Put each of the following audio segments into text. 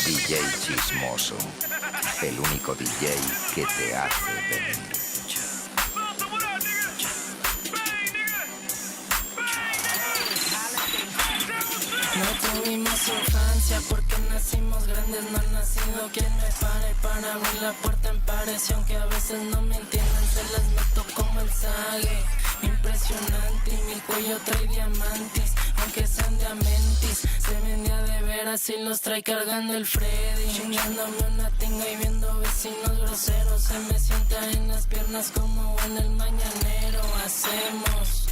DJ chismoso, el único DJ que te hace venir. No tuvimos infancia porque nacimos grandes, no ha nacido quien me pare para abrir la puerta en pares. Y aunque a veces no me entienden, se las meto como el sague. Impresionante, y mi cuello trae diamantes, aunque sean diamantes. Se vendía de veras y los trae cargando el Freddy. Chingándome una tinga y viendo vecinos groseros. Se me sienta en las piernas como en el mañanero. Hacemos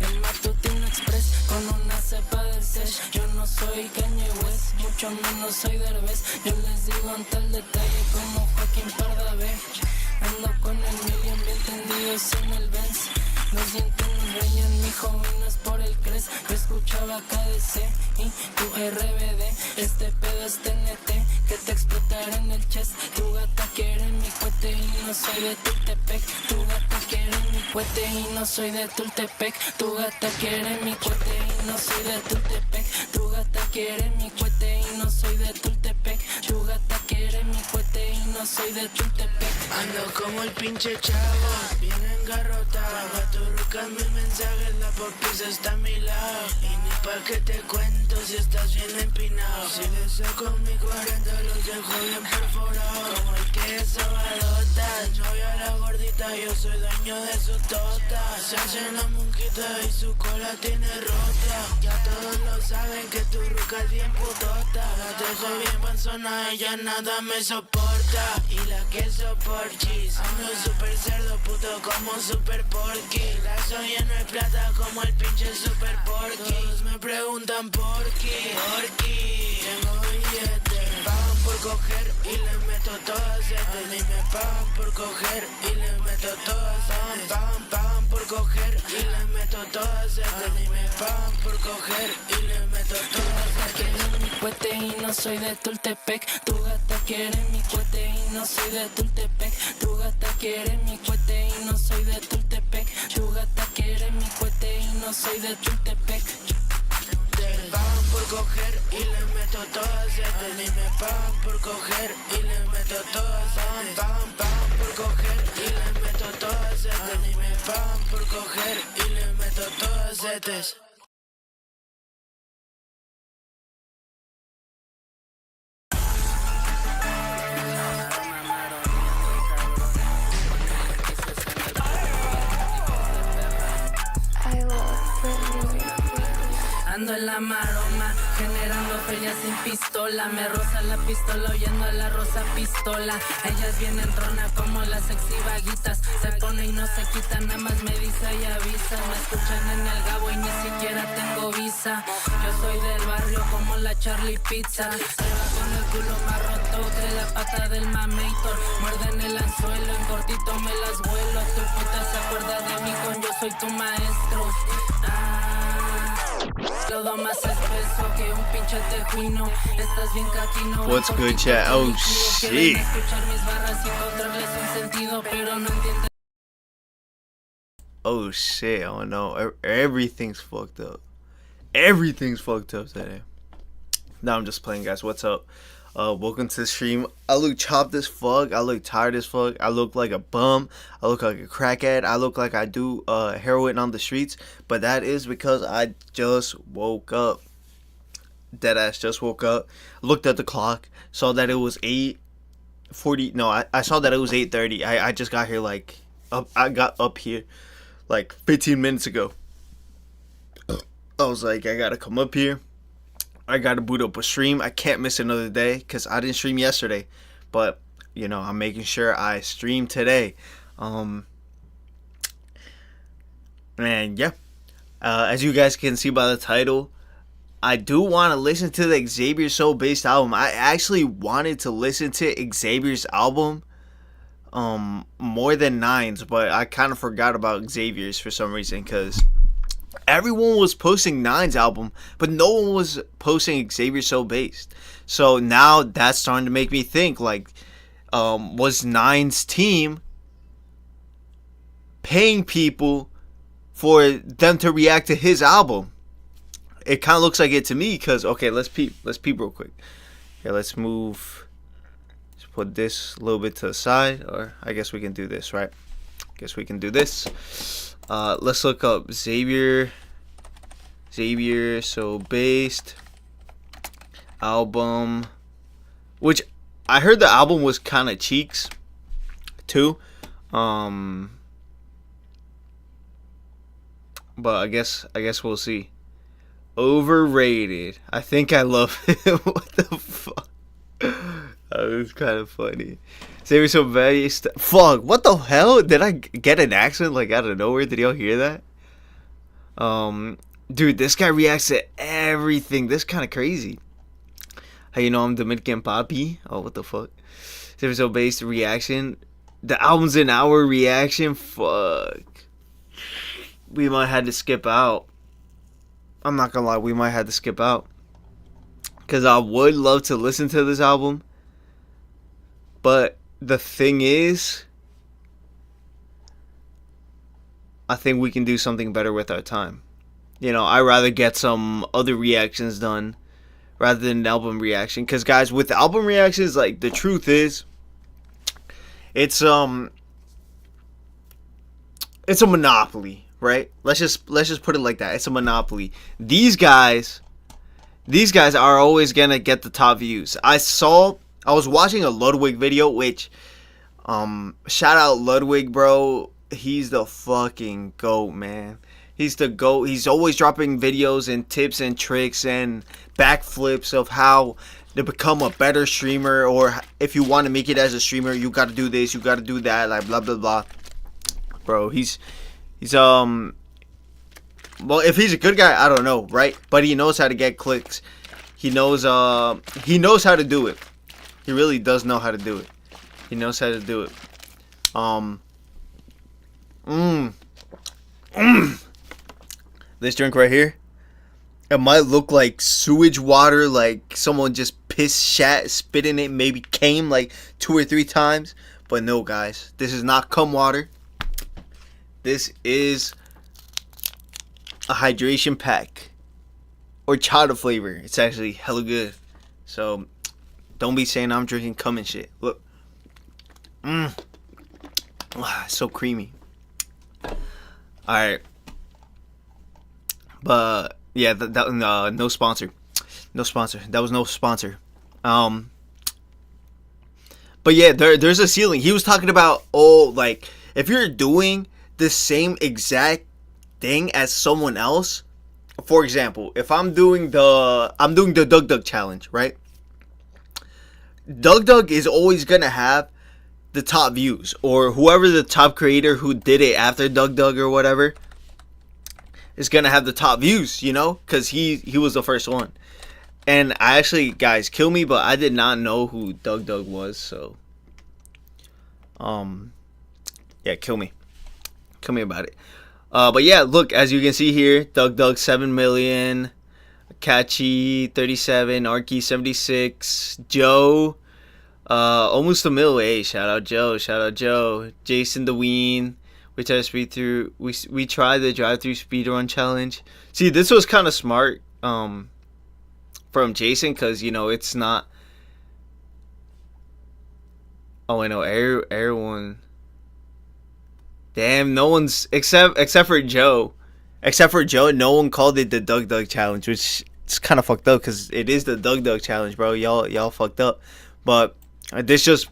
el matutino express con una cepa del sesh. Yo no soy Kanye West, mucho menos soy Derbez. Yo les digo en tal detalle como Joaquín Pardavé. Ando con el million bien tendidos en el Benz. Los dientes nos brillan, mijo, y no es por el cres. Yo escuchaba KDC y tu RBD. Este pedo es TNT, que te explotará en el chest. Tu gata quiere mi cohete y no soy de Tultepec. Tu gata quiere mi cohete y no soy de Tultepec. Tu gata quiere mi cohete y no soy de Tultepec. Tu gata quiere mi cohete y no soy de Tultepec. Tu gata quiere mi cohete y no soy de Tultepec. Ando como el pinche chavo, bien engarrotado. Pa' tu ruca mis mensajes, la popis está a mi lado. Y ni pa' que te cuento si estás bien empinado. Si le saco mi 40 los dejo bien perforados. Como el que es sabadota, novia la gordita, yo soy dueño de su tota. Se hace la monquita y su cola tiene rota. Ya todos lo saben que tu ruca es bien putota. La dejo bien panzona, ella nada me soporta. Y la que soporchis, ando super cerdo puto como super porky. Lazo lleno de plata como el pinche super porky. Todos me preguntan por qué, tengo billetes. Me pagan por coger y le meto todas estas. Ni me pagan por coger y le meto todas estas. Pagan por coger y le meto todas estas. Ni me pagan por coger y le meto todas estas. Quiere mi cohete y no soy de Tultepec. Tu gata quiere mi cohete y no soy de Tultepec. Tu gata quiere mi cohete y no soy de Tultepec. Tu gata quiere mi cohete y no soy de Tultepec. Me pagan por coger y le meto todas estas. Ni me pagan por coger y le meto todas. Pagan por coger y le meto todas estas. Ni me pagan por coger y le meto todas estas. Ando en la maroma, generando feria sin pistola. Me roza la pistola oyendo a la rosa pistola. Ellas vienen trona como las sexy vaguitas. Se pone y no se quita, nada más me dice y avisa. Me escuchan en el Gabo y ni siquiera tengo visa. Yo soy del barrio como la Charlie Pizza. Se va con el culo más roto que la pata del mamator. Muerden el anzuelo, en cortito me las vuelo. Tu puta se acuerda de mí con yo soy tu maestro. Lodo más espeso que un pinche tejuino. Estás bien catino. What's good, chat? Oh shit. Escuchar mis barras y encontrarles un sentido, pero no entienden. Oh shit, oh no. Everything's fucked up. Everything's fucked up today. No, I'm just playing, guys. What's up? Welcome to the stream. I look chopped as fuck. I look tired as fuck. I look like a bum. I look like a crackhead. I look like I do heroin on the streets. But that is because I just woke up. Deadass just woke up. Looked at the clock. Saw that it was 8:40. No, I saw that it was 8:30. I just got here like I got up here like 15 minutes ago. I was like, I gotta come up here. I gotta boot up a stream. I can't miss another day because I didn't stream yesterday. But, you know, I'm making sure I stream today. And yeah. As you guys can see by the title, I do want to listen to the Xaviersobased album. I actually wanted to listen to Xavier's album more than Nine's, but I kind of forgot about Xavier's for some reason because everyone was posting Nine's album, but no one was posting Xaviersobased. So now that's starting to make me think, like, was Nine's team paying people for them to react to his album? It kind of looks like it to me, because, okay, let's peep real quick. Yeah, let's move. Let's put this a little bit to the side, or I guess we can do this, right? Guess we can do this. Let's look up Xaviersobased album, which I heard the album was kind of cheeks too. But I guess we'll see. Overrated. I think I love it. What the fuck? That was kind of funny. Xaviersobased. Fuck. What the hell? Did I get an accent like out of nowhere? Did y'all hear that? Dude, this guy reacts to everything. This kind of crazy. How you know I'm Dominican Papi? Oh, what the fuck? Xaviersobased reaction. The album's an hour reaction. Fuck. We might have to skip out. I'm not gonna lie, we might have to skip out. Because I would love to listen to this album. But the thing is, I think we can do something better with our time. You know, I'd rather get some other reactions done rather than an album reaction. Because, guys, with album reactions, like, the truth is, it's a monopoly, right? Let's just put it like that. It's a monopoly. These guys are always gonna get the top views. I was watching a Ludwig video, which shout out Ludwig, bro. He's the fucking GOAT, man. He's the GOAT. He's always dropping videos and tips and tricks and backflips of how to become a better streamer, or if you want to make it as a streamer, you got to do this, you got to do that, like blah blah blah. Bro, he's well, if he's a good guy, I don't know, right? But he knows how to get clicks. He knows how to do it. He really does know how to do it. He knows how to do it. This drink right here, it might look like sewage water, like someone just pissed, shat, spit in it, maybe came like 2 or 3 times. But no, guys, this is not cum water. This is a hydration pack or chata flavor. It's actually hella good. So don't be saying I'm drinking cum and shit. Look, so creamy. All right, but yeah, no sponsor. That was no sponsor. But yeah, there's a ceiling. He was talking about, like, if you're doing the same exact thing as someone else, for example, if I'm doing the Doug Doug challenge, right? Doug Doug is always gonna have the top views, or whoever the top creator who did it after Doug Doug or whatever is gonna have the top views, you know, because he was the first one. And I actually, guys, kill me, but I did not know who Doug Doug was, so yeah, kill me about it. But yeah, look, as you can see here, Doug Doug 7 million, Catchy 37, Arky 76, Joe almost a mil. Hey, shout out Joe, Jason the Ween. We tried to speed through. We tried the drive-through speedrun challenge. See, this was kind of smart from Jason, because, you know, it's not. Oh, I know, everyone. Damn, no one's except for Joe. No one called it the Doug Doug challenge, which is kind of fucked up, because it is the Doug Doug challenge, bro. Y'all fucked up. But this just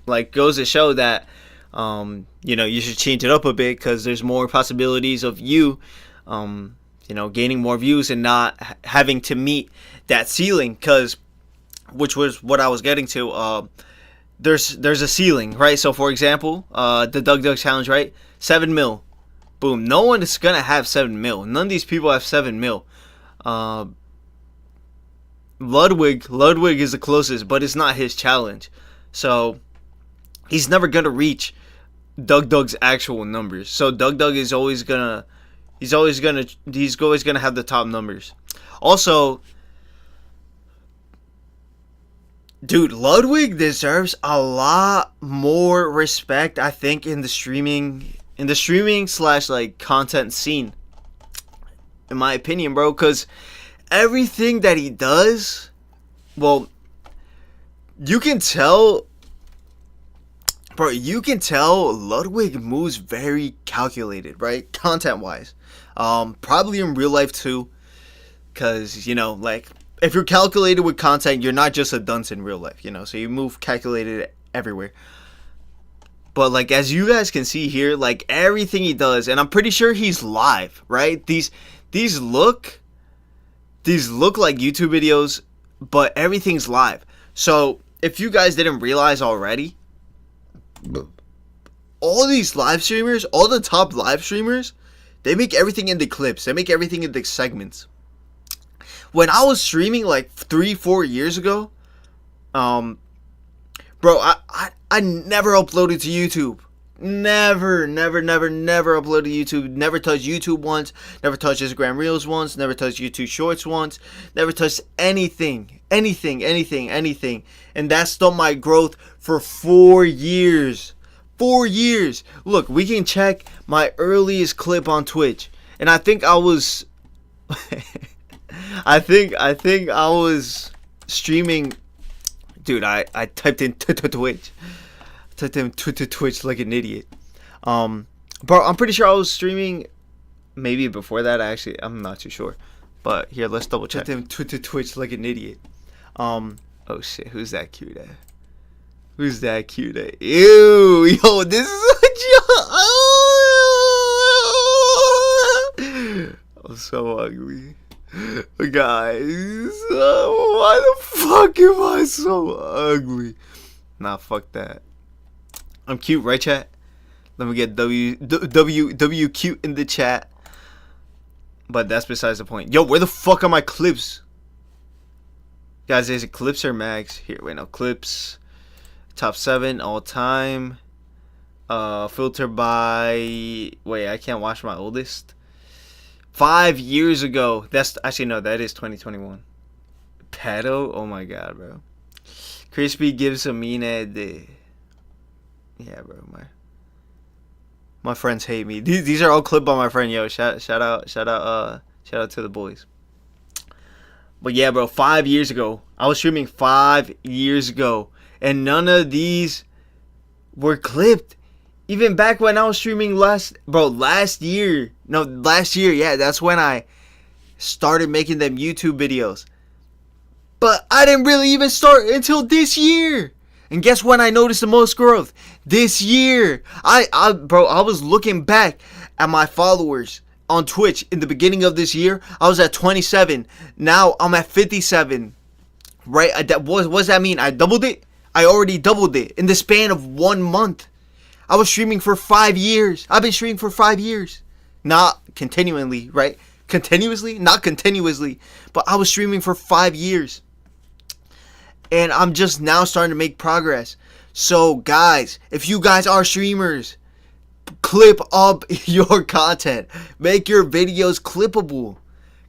like goes to show that you know, you should change it up a bit, because there's more possibilities of you you know, gaining more views and not having to meet that ceiling, because which was what I was getting to. There's a ceiling, right? So for example, the Doug Doug challenge, right? 7 mil. Boom. No one is gonna have 7 mil. None of these people have 7 mil. Ludwig is the closest, but it's not his challenge. So he's never gonna reach Doug Doug's actual numbers. So Doug Doug is always gonna have the top numbers. Also, dude, Ludwig deserves a lot more respect, I think, in the streaming / like content scene, in my opinion, bro. Because everything that he does, well, you can tell, bro, you can tell Ludwig moves very calculated, right? Content wise. Probably in real life too. Because, you know, like, if you're calculated with content, you're not just a dunce in real life, you know? So you move calculated everywhere. But, like, as you guys can see here, like, everything he does, and I'm pretty sure he's live, right? These look like YouTube videos, but everything's live. So, if you guys didn't realize already, all these live streamers, all the top live streamers, they make everything into clips. They make everything into segments. When I was streaming like 3-4 years ago, bro, I never uploaded to YouTube. Never uploaded to YouTube. Never touched YouTube once. Never touched Instagram Reels once. Never touched YouTube Shorts once. Never touched anything. And that stopped my growth for 4 years. 4 years. Look, we can check my earliest clip on Twitch. And I think I was... I think I was streaming, dude. I typed in Twitch, Twitch like an idiot. Bro, I'm pretty sure I was streaming maybe before that. I'm not too sure, but here, let's double check. Twitch like an idiot. Oh shit, who's that cute at? Who's that cute at? Ew, yo, this is I'm so ugly. Guys, why the fuck am I so ugly? Nah, fuck that. I'm cute, right, chat? Let me get W cute in the chat. But that's besides the point. Yo, where the fuck are my clips? Guys, is it clips or mags? Here, wait, no, clips. Top 7 all time. Filter by... Wait, I can't watch my oldest. 5 years ago. That's actually no, that is 2021. Pedo? Oh my god, bro. Crispy gives a mean day. Yeah, bro. My friends hate me. These are all clipped by my friend. Yo, shout out to the boys. But yeah, bro, 5 years ago. I was streaming 5 years ago, and none of these were clipped. Even back when I was streaming last year, yeah, that's when I started making them YouTube videos. But I didn't really even start until this year. And guess when I noticed the most growth? This year. I was looking back at my followers on Twitch in the beginning of this year. I was at 27. Now I'm at 57. Right? What does that mean? I doubled it? I already doubled it in the span of 1 month. I was streaming for 5 years. I've been streaming for 5 years. Not continually, right? Continuously? Not continuously. But I was streaming for 5 years. And I'm just now starting to make progress. So, guys, if you guys are streamers, clip up your content. Make your videos clippable.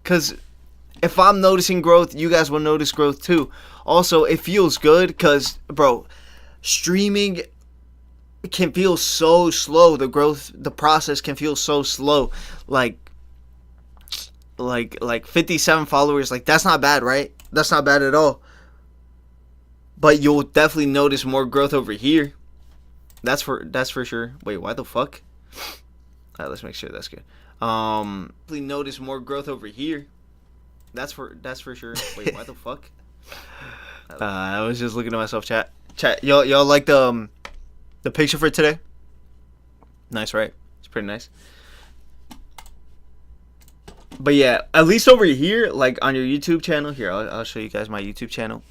Because if I'm noticing growth, you guys will notice growth too. Also, it feels good because, bro, streaming... It can feel so slow. The process can feel so slow. Like 57 followers. Like, that's not bad, right? That's not bad at all. But you'll definitely notice more growth over here. That's for sure. Wait, why the fuck? Alright, let's make sure that's good. Definitely notice more growth over here. That's for sure. Wait, why the fuck? I was just looking at myself, chat. Y'all like the picture for today? Nice, right? It's pretty nice. But yeah, at least over here, like on your YouTube channel, here I'll show you guys my YouTube channel.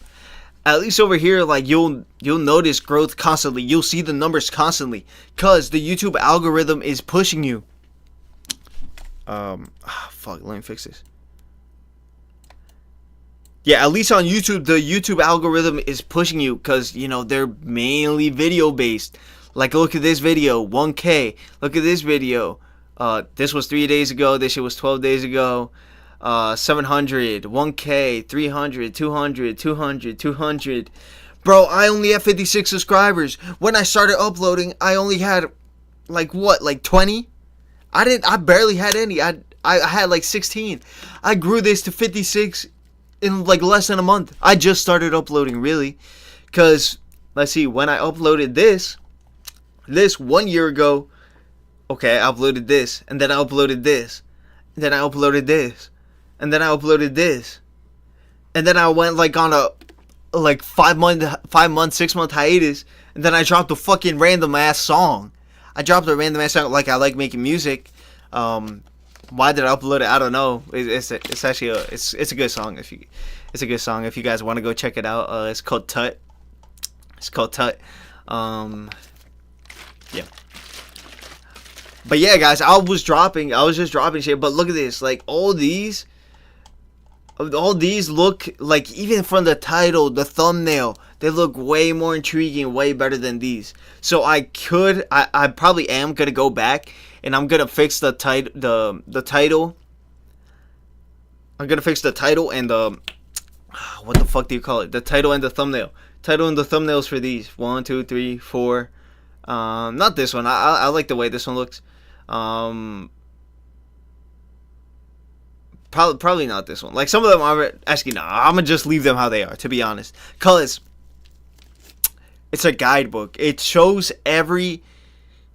At least over here, like you'll notice growth constantly. You'll see the numbers constantly, cause the YouTube algorithm is pushing you. Fuck, let me fix this. Yeah, at least on YouTube, the YouTube algorithm is pushing you because, you know, they're mainly video based. Like, look at this video, 1K. Look at this video. This was 3 days ago. This shit was 12 days ago. 700, 1K, 300, 200, 200, 200. Bro, I only have 56 subscribers. When I started uploading, I only had, like, what, like 20? I barely had any. I had like 16. I grew this to 56 in like less than a month. I just started uploading, really, Because let's see, when I uploaded this 1 year ago, okay, I uploaded this, and then I uploaded this, and then I uploaded this, and then I uploaded this, and then I went like on a 5 month 6 month hiatus, and then I dropped a fucking random ass song. Like I like making music. Why did I upload it? I don't know. It's actually it's a good song. It's a good song if you guys want to go check it out. It's called Tut. Yeah. But yeah, guys, I was just dropping shit. But look at this, like all these look like, even from the title, the thumbnail, they look way more intriguing, way better than these. So I probably am gonna go back and I'm gonna fix the title. I'm gonna fix the title and the what the fuck do you call it? The title and the thumbnail. Title and the thumbnails for these. 1, 2, 3, 4. Not this one. I like the way this one looks. Probably not this one. Like some of them are actually no. I'm gonna just leave them how they are, to be honest. Cause it's a guidebook. It shows every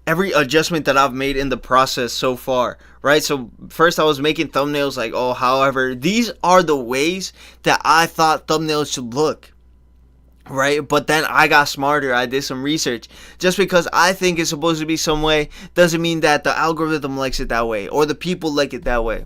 adjustment that I've made in the process so far, right? So first I was making thumbnails like, oh, however, these are the ways that I thought thumbnails should look, right? But then I got smarter. I did some research. Just because I think it's supposed to be some way doesn't mean that the algorithm likes it that way or the people like it that way.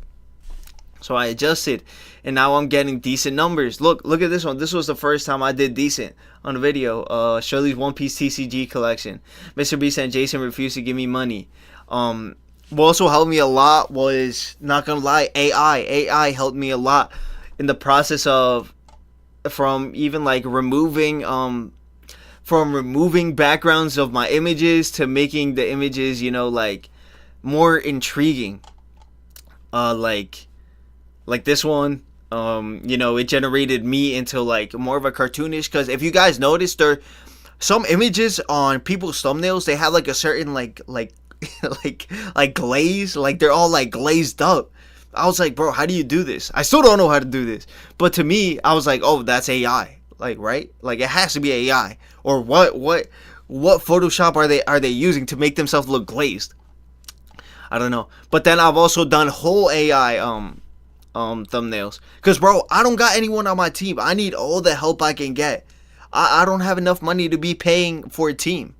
So I adjusted, and now I'm getting decent numbers. Look at this one. This was the first time I did decent on a video. Shirley's One Piece TCG collection. Mr. Beast and Jason refused to give me money. What also helped me a lot was, not gonna lie, AI. AI helped me a lot in the process of, from even like removing backgrounds of my images to making the images, you know, like more intriguing. Like this one, you know, it generated me into like more of a cartoonish. Because if you guys noticed, there some images on people's thumbnails, they have like a certain like glaze, like they're all like glazed up. I was like, bro, how do you do this? I still don't know how to do this. But to me, I was like, oh, that's AI. Like, right? Like it has to be AI. Or what Photoshop are they using to make themselves look glazed? I don't know. But then I've also done whole AI thumbnails. Because, bro, I don't got anyone on my team. I need all the help I can get. I don't have enough money to be paying for a team.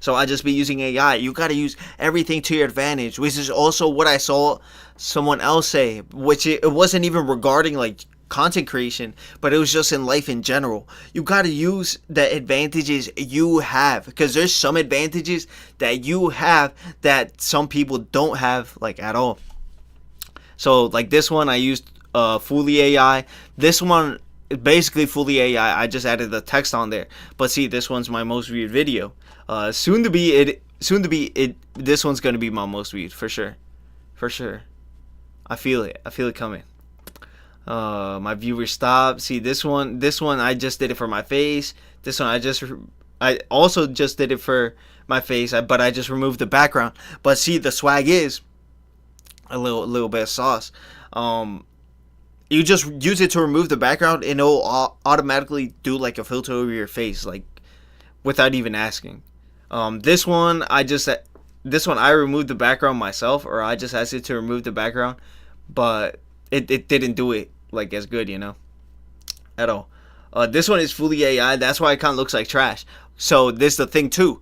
So I just be using AI. You got to use everything to your advantage, which is also what I saw someone else say, which it wasn't even regarding like content creation, but it was just in life in general. You got to use the advantages you have, because there's some advantages that you have that some people don't have, like, at all. So like this one, I used fully AI. This one, basically fully AI. I just added the text on there. But see, this one's my most viewed video. Soon to be this one's gonna be my most viewed for sure. I feel it coming. My viewers stop. See, this one I just did it for my face. This one I also just did it for my face, but I just removed the background. But see, the swag is a little bit of sauce. You just use it to remove the background, and it'll automatically do like a filter over your face, like without even asking. This one I removed the background myself, or I just asked it to remove the background, but it didn't do it like as good, you know, at all. This one is fully AI. That's why it kind of looks like trash. So this is the thing too.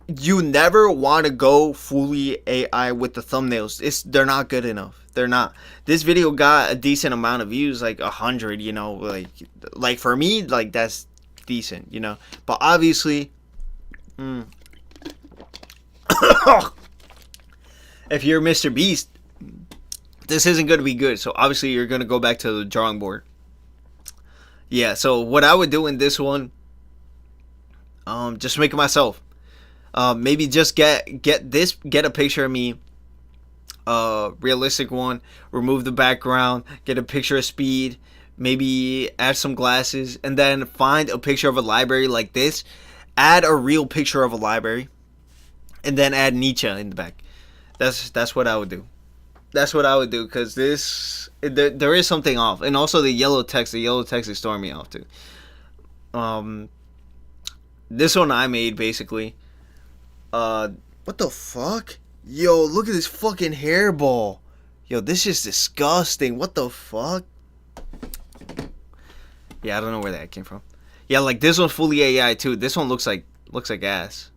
You never want to go fully AI with the thumbnails. They're not good enough. They're not. This video got a decent amount of views, like 100. You know, like for me, like that's decent. You know, but obviously, if you're Mr. Beast, this isn't going to be good. So obviously, you're going to go back to the drawing board. Yeah. So what I would do in this one, just make it myself. Maybe just get a picture of me, realistic one, remove the background, get a picture of Speed, maybe add some glasses, and then find a picture of a library like this, add a real picture of a library, and then add Nietzsche in the back. That's what I would do. That's what I would do, because there is something off. And also the yellow text is throwing me off too. This one I made basically. What the fuck? Yo, look at this fucking hairball. Yo, this is disgusting. What the fuck? Yeah, I don't know where that came from. Yeah, like this one's fully AI too. This one looks like ass.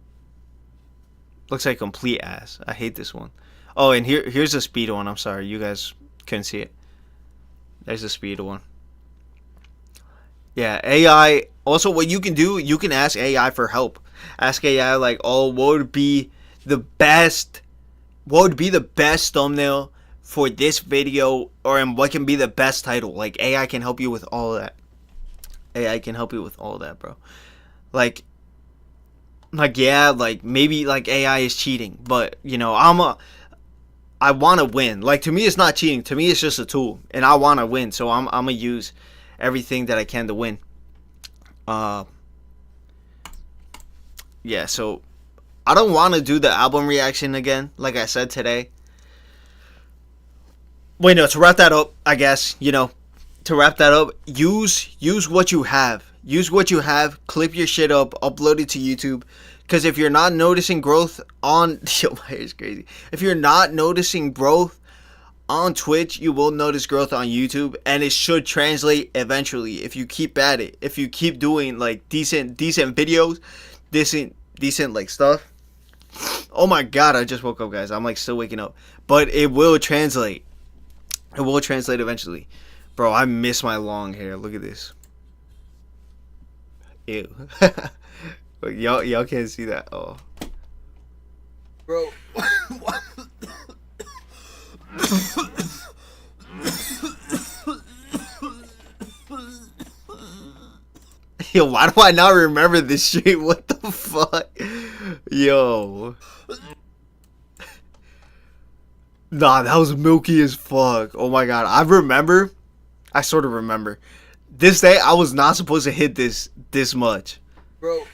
Looks like complete ass. I hate this one. Oh, and here's the speed one. I'm sorry, you guys couldn't see it. There's the speed one. Yeah, AI. Also, what you can do, you can ask AI for help. Ask AI like, oh, what would be the best thumbnail for this video, or and what can be the best title? Like AI can help you with all of that. AI can help you with all of that, bro. Like yeah, like maybe like AI is cheating, but you know, I want to win. Like to me, it's not cheating. To me, it's just a tool, and I want to win. So I'm gonna use everything that I can to win. Yeah. So I don't want to do the album reaction again, like I said today. Wait, no. To wrap that up, I guess to wrap that up, use what you have. Use what you have. Clip your shit up. Upload it to YouTube. Because if you're not noticing growth on... Yo, my hair is crazy. If you're not noticing growth on Twitch, you will notice growth on YouTube. And it should translate eventually if you keep at it. If you keep doing like decent videos. Decent like stuff. Oh my god, I just woke up, guys. I'm like still waking up. But it will translate. It will translate eventually. Bro, I miss my long hair. Look at this. Ew. y'all can't see that. Oh. Bro. Yo, why do I not remember this shit? What the fuck? Yo. Nah, that was milky as fuck. Oh my god. I sort of remember. This day, I was not supposed to hit this much. Bro.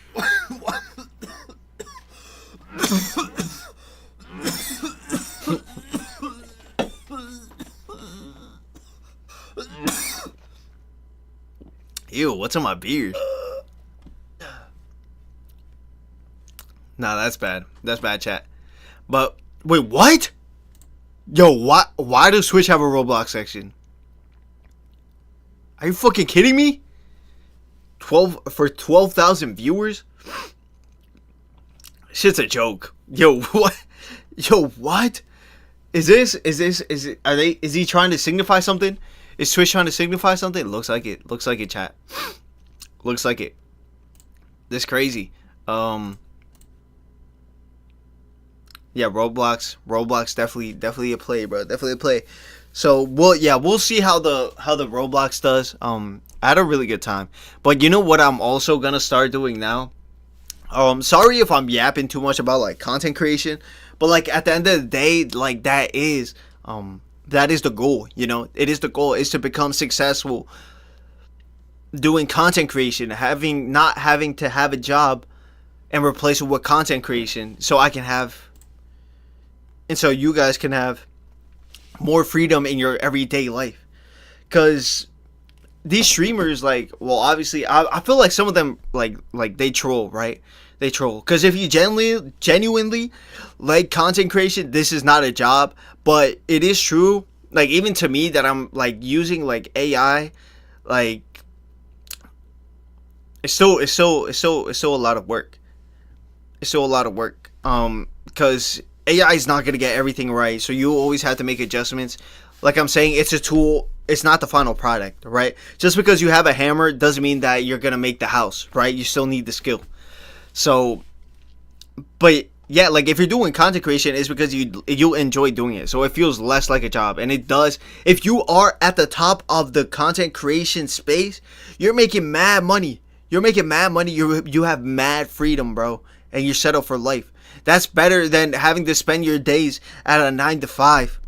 Ew, what's on my beard? Nah, that's bad. That's bad, chat. But, wait, what? Yo, why does Twitch have a Roblox section? Are you fucking kidding me? 12,000 viewers? Shit's a joke. Yo, what? Yo, what? Is he trying to signify something? Is Twitch trying to signify something? Looks like it. Looks like it, chat. Looks like it. This crazy. Yeah, Roblox definitely a play, bro. Definitely a play. So we'll see how the Roblox does. I had a really good time. But you know what I'm also gonna start doing now? Sorry if I'm yapping too much about like content creation, but like at the end of the day, like that is the goal, you know? It is the goal, is to become successful doing content creation, not having to have a job and replace it with content creation, so I can have, and so you guys can have more freedom in your everyday life. Because these streamers, like, well, obviously, I feel like some of them, like they troll, right? They troll. Because if you genuinely like content creation, this is not a job. But it is true, like, even to me, that I'm, like, using, like, AI, like, it's still a lot of work. It's still a lot of work. Because AI is not going to get everything right. So you always have to make adjustments. Like I'm saying, it's a tool. It's not the final product, right? Just because you have a hammer doesn't mean that you're going to make the house, right? You still need the skill. So, but yeah, like if you're doing content creation, it's because you enjoy doing it. So it feels less like a job. And it does. If you are at the top of the content creation space, you're making mad money. You're making mad money. You have mad freedom, bro. And you're set up for life. That's better than having to spend your days at a 9 to 5.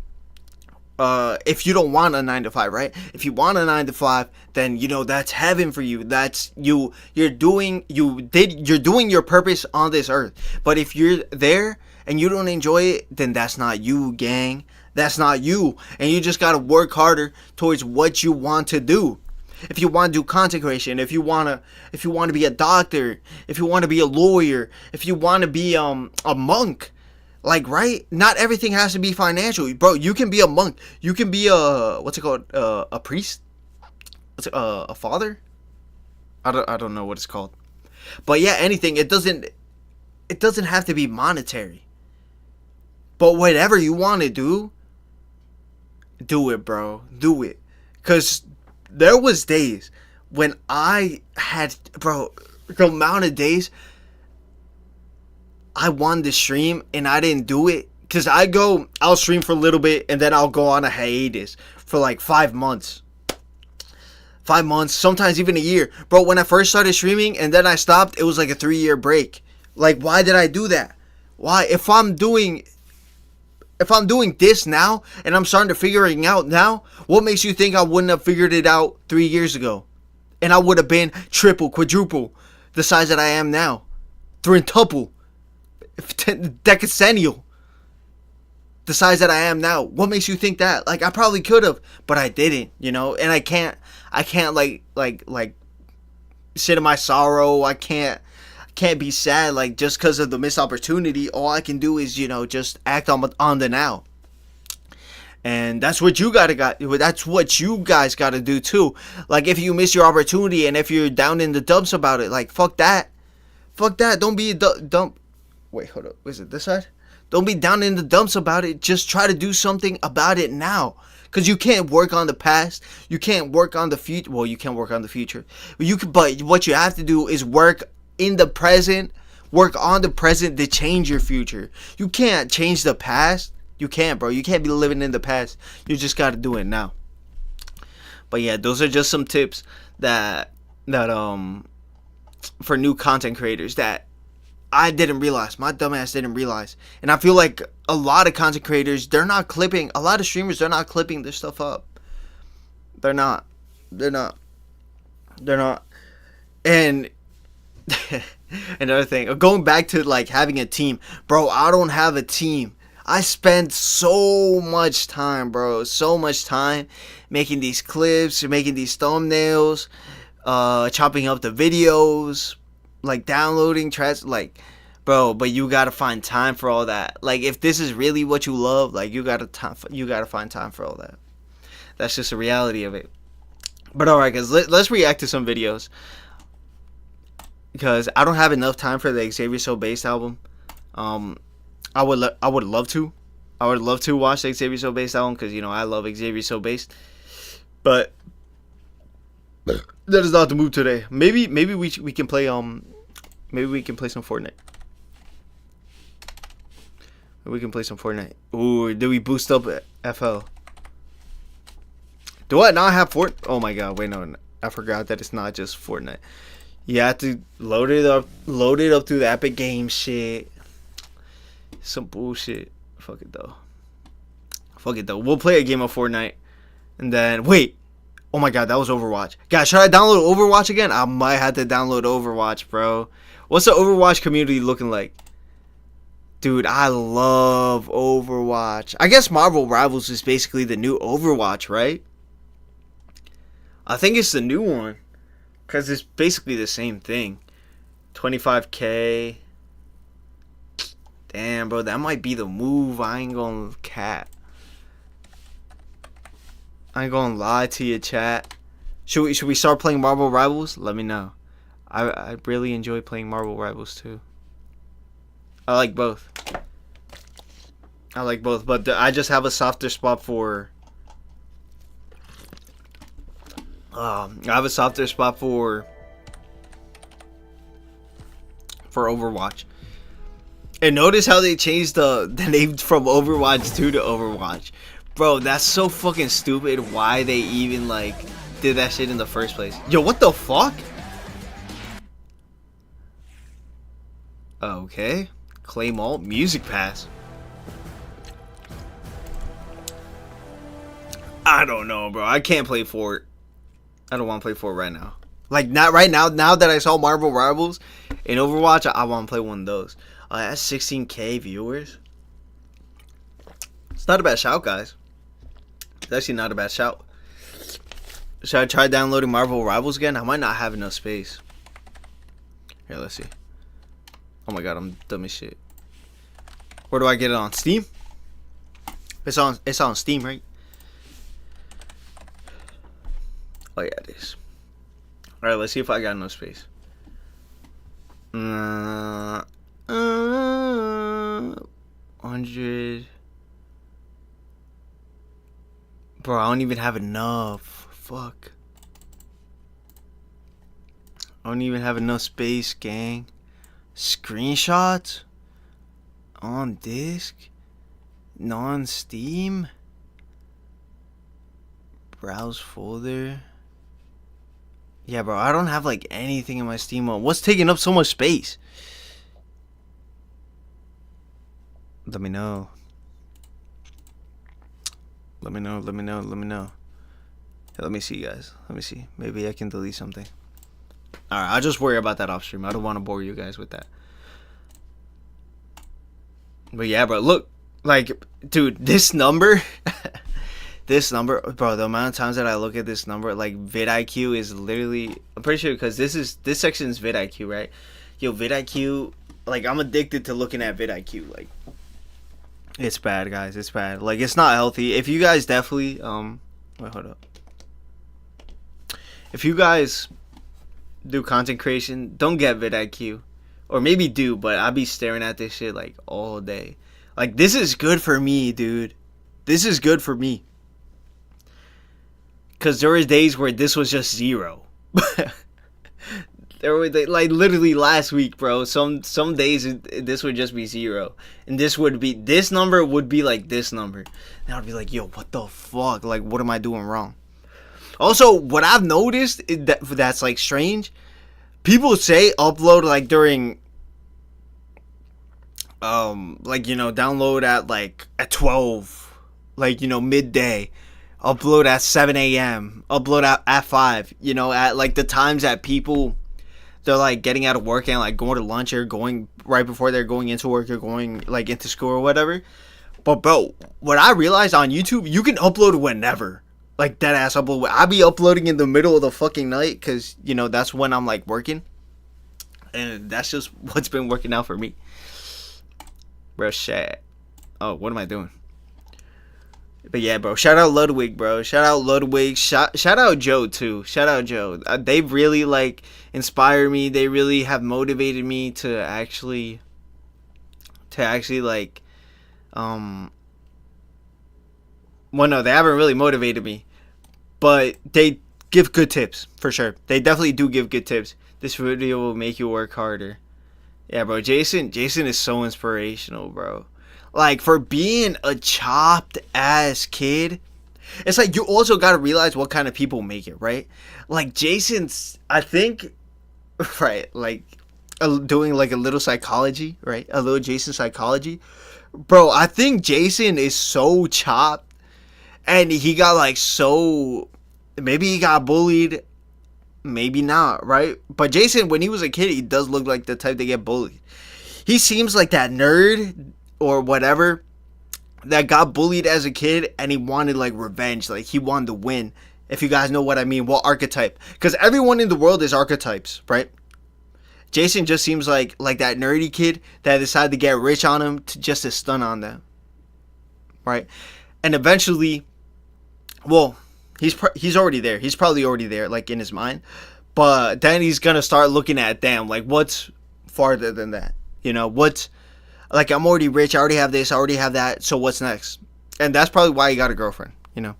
If you don't want a 9 to 5, right? If you want a 9 to 5, then you know that's heaven for you. That's you're doing your purpose on this earth. But if you're there and you don't enjoy it, then that's not you, gang. That's not you. And you just gotta work harder towards what you want to do. if you want to do content creation, if you want to be a doctor, if you want to be a lawyer, if you want to be a monk, like, right? Not everything has to be financial, bro. You can be a monk. You can be a, what's it called? A priest? A father? I don't know what it's called. But yeah, anything. It doesn't have to be monetary. But whatever you want to do it, bro. Do it. Because there was days when I had, bro, the amount of days I wanted to stream and I didn't do it. Because I'll stream for a little bit and then I'll go on a hiatus for like 5 months. 5 months, sometimes even a year. Bro, when I first started streaming and then I stopped, it was like a 3-year break. Like, why did I do that? Why? If I'm doing this now and I'm starting to figure it out now, what makes you think I wouldn't have figured it out 3 years ago? And I would have been triple, quadruple the size that I am now. Thrintuple. Decacennial. The size that I am now. What makes you think that? Like, I probably could have, but I didn't, you know? And I can't like sit in my sorrow. I can't be sad, like, just because of the missed opportunity. All I can do is, you know, just act on the now. And that's what you that's what you guys gotta do too. Like, if you miss your opportunity and if you're down in the dumps about it, like, fuck that. Don't be dump. Wait, hold up. Is it this side? Don't be down in the dumps about it. Just try to do something about it now. Because you can't work on the past. You can't work on the future. Well, you can work on the future. But what you have to do is work in the present. Work on the present to change your future. You can't change the past. You can't, bro. You can't be living in the past. You just got to do it now. But yeah, those are just some tips that for new content creators that I didn't realize. My dumbass didn't realize. And I feel like a lot of content creators, they're not clipping. A lot of streamers, they're not clipping their stuff up. They're not. And another thing, going back to like having a team. Bro, I don't have a team. I spend so much time, bro. So much time making these clips, making these thumbnails, chopping up the videos, like downloading tracks, like, bro. But you gotta find time for all that. Like, if this is really what you love, like, you gotta find time for all that. That's just the reality of it. But alright, guys, let's react to some videos, because I don't have enough time for the Xaviersobased album. I would love to watch the Xaviersobased album, because, you know, I love Xaviersobased. But that is not the move today. Maybe we can play maybe we can play some Fortnite. We can play some Fortnite. Ooh, do we boost up FL? Do I not have Fort? Oh my god, wait, no, I forgot that it's not just Fortnite. You have to load it up through the Epic Games shit. Some bullshit. Fuck it though. We'll play a game of Fortnite, and then wait. Oh my god, that was Overwatch. Guys, should I download Overwatch again? I might have to download Overwatch, bro. What's the Overwatch community looking like? Dude, I love Overwatch. I guess Marvel Rivals is basically the new Overwatch, right? I think it's the new one, because it's basically the same thing. 25k. Damn, bro, that might be the move. I ain't gonna cap. I ain't gonna lie to you, chat. Should we start playing Marvel Rivals? Let me know. I really enjoy playing Marvel Rivals too. I like both. But I just have a softer spot for. I have a softer spot for Overwatch. And notice how they changed the name from Overwatch 2 to Overwatch. Bro, that's so fucking stupid. Why they even, like, did that shit in the first place. Yo, what the fuck? Okay. Claim all. Music Pass. I don't know, bro. I can't play Fort. I don't want to play Fort right now. Like, not right now. Now that I saw Marvel Rivals in Overwatch, I want to play one of those. That's 16k viewers. It's not a bad shout, guys. It's actually not a bad shout. Should I try downloading Marvel Rivals again? I might not have enough space. Here, let's see. Oh my god, I'm dumb as shit. Where do I get it on? Steam? It's on Steam, right? Oh yeah, it is. Alright, let's see if I got enough space. 100. Bro, I don't even have enough. Fuck. I don't even have enough space, gang. Screenshots? On disk? Non-Steam? Browse folder? Yeah, bro, I don't have like anything in my Steam mode. What's taking up so much space? Let me know. Let me know. Hey, let me see, guys. Let me see. Maybe I can delete something. Alright, I'll just worry about that off stream. I don't want to bore you guys with that. But yeah, bro, look. Like, dude, this number... This number, bro, the amount of times that I look at this number, like, vidIQ is literally... I'm pretty sure, because this section is vidIQ, right? Yo, vidIQ, like, I'm addicted to looking at vidIQ, like... It's bad, guys. It's bad. Like, it's not healthy. If you guys definitely... Wait, hold up. If you guys do content creation, don't get vidIQ. Or maybe do, but I'll be staring at this shit, like, all day. Like, this is good for me, dude. This is good for me. Because there was days where this was just 0. There were, like, literally last week, bro. Some days this would just be 0. And this number would be like this number. And I'd be like, yo, what the fuck? Like, what am I doing wrong? Also, what I've noticed is that's, like, strange. People say upload, like, during... like, you know, download at 12. Like, you know, midday. Upload at 7 a.m. Upload at 5. You know, at, like, the times that people... They're, like, getting out of work and, like, going to lunch or going right before they're going into work or going, like, into school or whatever. But, bro, what I realized on YouTube, you can upload whenever. Like, deadass upload. I be uploading in the middle of the fucking night because, you know, that's when I'm, like, working. And that's just what's been working out for me. Bro, shit. Oh, what am I doing? But yeah, bro, shout out Ludwig, bro. Shout out Ludwig. Shout out Joe, too. Shout out Joe. They really, like, inspire me. They really have motivated me to actually, like, well, no, they haven't really motivated me. But they give good tips, for sure. They definitely do give good tips. This video will make you work harder. Yeah, bro, Jason is so inspirational, bro. Like, for being a chopped ass kid, it's like you also gotta realize what kind of people make it, right? Like, Jason's, I think, right, like, doing like a little psychology, right? A little Jason psychology. Bro, I think Jason is so chopped, and he got, like, so, maybe he got bullied, maybe not, right? But Jason, when he was a kid, he does look like the type to get bullied. He seems like that nerd or whatever that got bullied as a kid and he wanted, like, revenge. Like, he wanted to win. If you guys know what I mean. What archetype? Because everyone in the world is archetypes, right? Jason just seems like that nerdy kid that decided to get rich on him just to stun on them, right? And eventually, well, he's already there. He's probably already there, like, in his mind. But then he's gonna start looking at, damn, like, what's farther than that? You know, what's, like, I'm already rich, I already have this, I already have that, so what's next? And that's probably why he got a girlfriend, you know.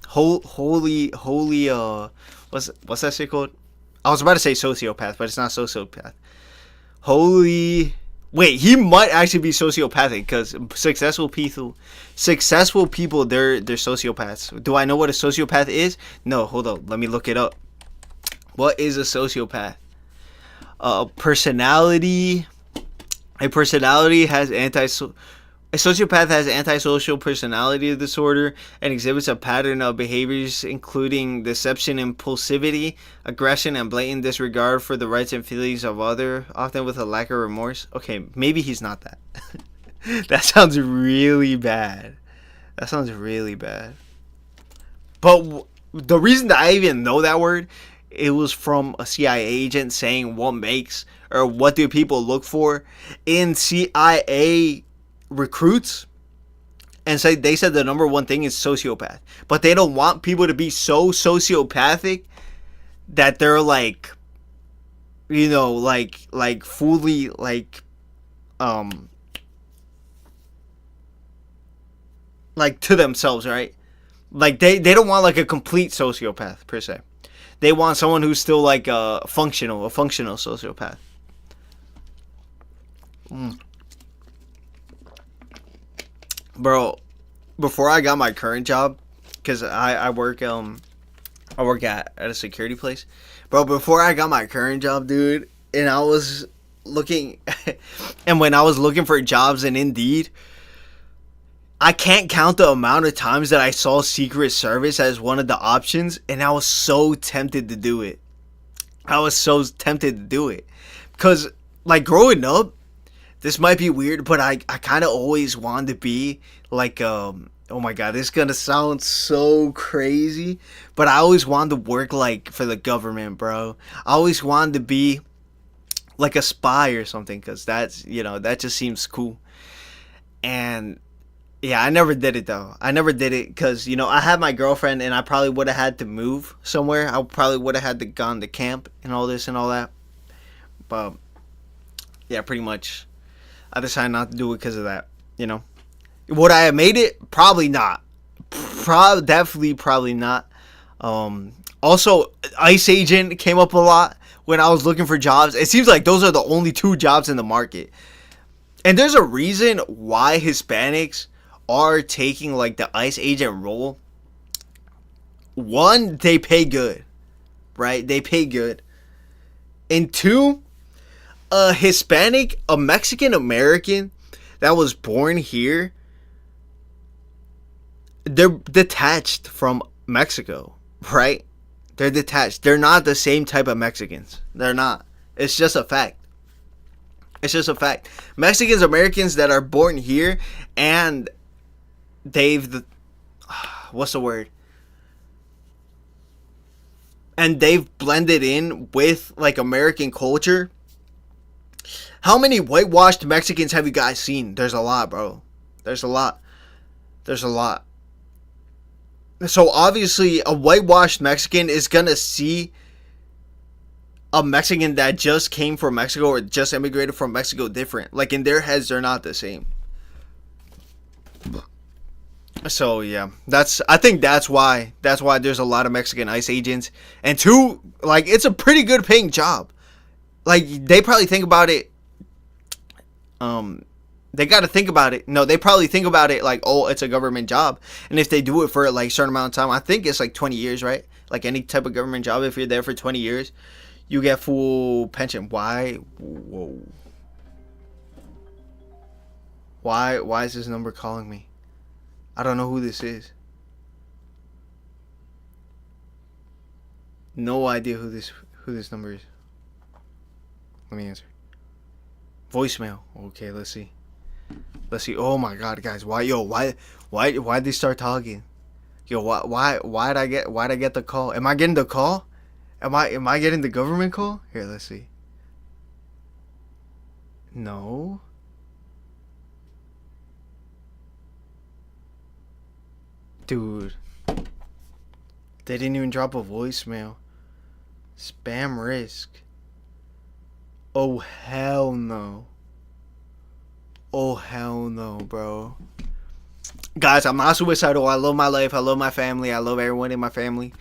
Holy, what's that shit called? I was about to say sociopath, but it's not sociopath. Wait, he might actually be sociopathic, because successful people, they're sociopaths. Do I know what a sociopath is? No, hold up, let me look it up. What is a sociopath? A sociopath has antisocial personality disorder and exhibits a pattern of behaviors including deception, impulsivity, aggression, and blatant disregard for the rights and feelings of others, often with a lack of remorse. Okay, maybe he's not that. That sounds really bad. But the reason that I even know that word, it was from a CIA agent saying what makes or what do people look for in CIA recruits, and say they said the number one thing is sociopath, but they don't want people to be so sociopathic that they're like, you know, like fully like to themselves, right? Like they don't want like a complete sociopath per se. They want someone who's still like a functional sociopath. Bro, before I got my current job, because I work at a security place. Bro, before I got my current job, dude, and I was looking, and when I was looking for jobs in Indeed, I can't count the amount of times that I saw Secret Service as one of the options, and I was so tempted to do it. Because, like, growing up, this might be weird, but I kind of always wanted to be, like, oh my god, this is going to sound so crazy, but I always wanted to work, like, for the government, bro. I always wanted to be, like, a spy or something, because that's, you know, that just seems cool. And yeah, I never did it though. I never did it because, you know, I had my girlfriend and I probably would have had to move somewhere. I probably would have had to gone to camp and all this and all that. But yeah, pretty much I decided not to do it because of that, you know. Would I have made it? Probably not. Probably not. Also, ICE agent came up a lot when I was looking for jobs. It seems like those are the only two jobs in the market. And there's a reason why Hispanics are taking like the ICE agent role. One, they pay good, right? They pay good. And two, a Hispanic, a Mexican American that was born here, they're detached from Mexico, right? They're detached. They're not the same type of Mexicans. They're not. It's just a fact. It's just a fact. Mexicans, Americans that are born here and what's the word? And they've blended in with like American culture. How many whitewashed Mexicans have you guys seen? There's a lot, bro. There's a lot. So obviously a whitewashed Mexican is gonna see a Mexican that just came from Mexico or just immigrated from Mexico different. Like in their heads, they're not the same. So yeah, I think that's why there's a lot of Mexican ICE agents. And two, like it's a pretty good paying job. Like they probably think about it. They got to think about it. No, they probably think about it like, oh, it's a government job. And if they do it for like a certain amount of time, I think it's like 20 years, right? Like any type of government job, if you're there for 20 years, you get full pension. Why? Whoa. Why is this number calling me? I don't know who this is. No idea who this number is. Let me answer. Voicemail. Okay, let's see. Oh my god, guys. Why they start talking? Yo, why'd I get the call? Am I getting the call? Am I getting the government call? Here, let's see. No. Dude. They didn't even drop a voicemail. Spam risk. Oh, hell no. Oh, hell no, bro. Guys, I'm not suicidal. I love my life. I love my family. I love everyone in my family.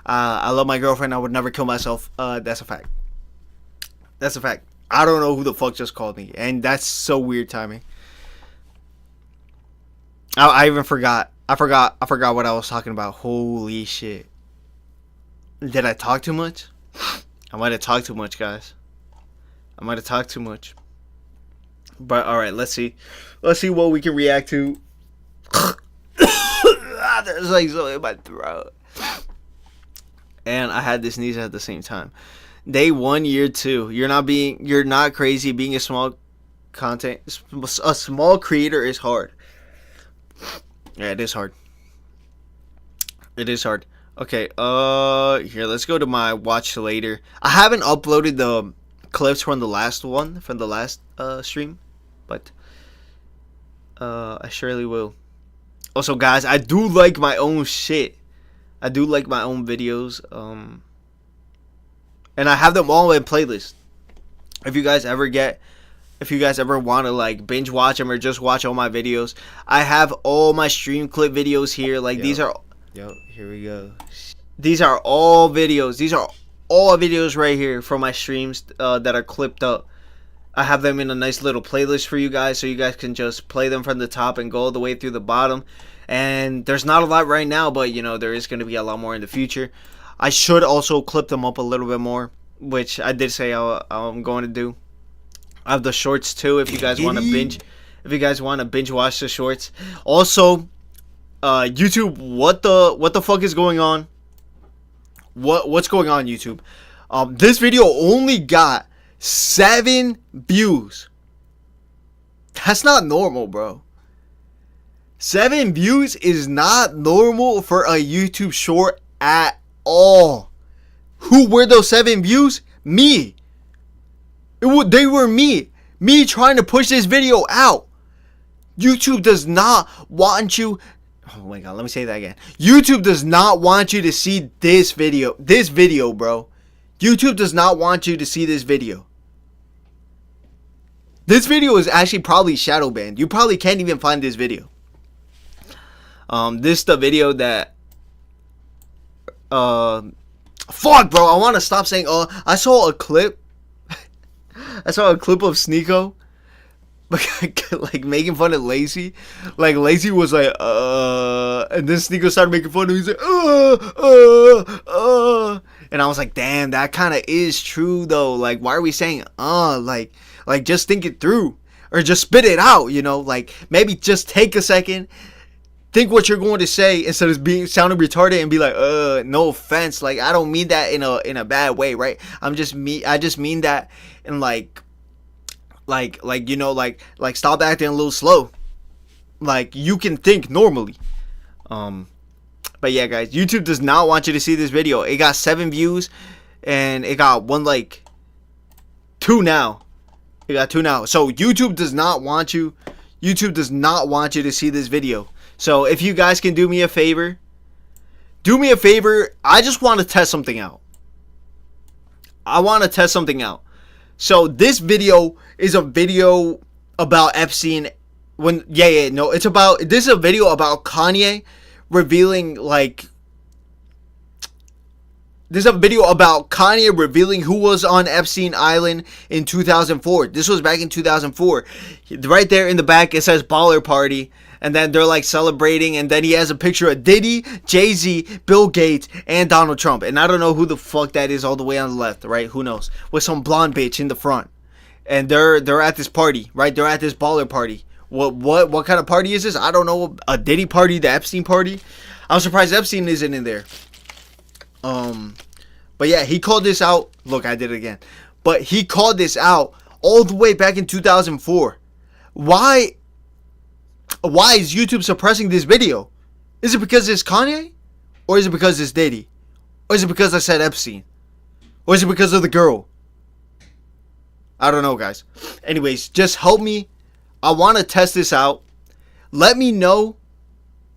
I love my girlfriend. I would never kill myself. That's a fact. That's a fact. I don't know who the fuck just called me. And that's so weird timing. I even forgot. I forgot what I was talking about. Holy shit. Did I talk too much? I might have talked too much, guys. I might have talked too much. But alright, let's see. Let's see what we can react to. There's like something in my throat. And I had this sneeze at the same time. Day 1, year 2. You're not crazy. Being a small creator is hard. Yeah, it is hard. It is hard. Okay, here, let's go to my watch later. I haven't uploaded the clips from the last one, from the last stream, but I surely will. Also, guys, I do like my own shit. I do like my own videos, and I have them all in playlist. If you guys ever want to like binge watch them or just watch all my videos, I have all my stream clip videos here. Like, these are. Yo, here we go. These are all videos. These are all videos right here from my streams that are clipped up. I have them in a nice little playlist for you guys, so you guys can just play them from the top and go all the way through the bottom. And there's not a lot right now, but you know, there is going to be a lot more in the future. I should also clip them up a little bit more, which I did say I'm going to do. I have the shorts too, if you guys want to binge. If you guys want to binge watch the shorts. Also, YouTube, what the fuck is going on? What's going on, YouTube? This video only got 7 views. That's not normal, bro. 7 views is not normal for a YouTube short at all. Who were those 7 views? Me. They were me. Me trying to push this video out. YouTube does not want you. Oh my god, let me say that again. YouTube does not want you to see this video. This video, bro. YouTube does not want you to see this video. This video is actually probably shadow banned. You probably can't even find this video. This is the video that fuck, bro. I want to stop saying I saw a clip. I saw a clip of Sneeko like making fun of Lazy. Like, Lazy was like and then Sneeko started making fun of him. He's like and I was like, damn, that kind of is true though. Like, why are we saying like just think it through or just spit it out, you know? Like, maybe just take a second, think what you're going to say instead of sounding retarded and be like, no offense. Like, I don't mean that in a bad way, right? I just mean that in like you know, like stop acting a little slow. Like, you can think normally. But yeah, guys, YouTube does not want you to see this video. It got 7 views and it got 2 now. It got 2 now. So YouTube does not want you to see this video. So if you guys can do me a favor. I just want to test something out. So this video is a video about Epstein. This is a video about Kanye revealing, like, this is a video about Kanye revealing who was on Epstein Island in 2004. This was back in 2004. Right there in the back, it says Baller Party. And then they're like celebrating. And then he has a picture of Diddy, Jay-Z, Bill Gates, and Donald Trump. And I don't know who the fuck that is all the way on the left, right? Who knows? With some blonde bitch in the front. And they're at this party, right? They're at this baller party. What kind of party is this? I don't know. A Diddy party, the Epstein party. I'm surprised Epstein isn't in there. But yeah, he called this out. Look, I did it again. But he called this out all the way back in 2004. Why is YouTube suppressing this video? Is it because it's Kanye? Or is it because it's Diddy? Or is it because I said Epstein? Or is it because of the girl? I don't know, guys. Anyways, just help me. I want to test this out. Let me know.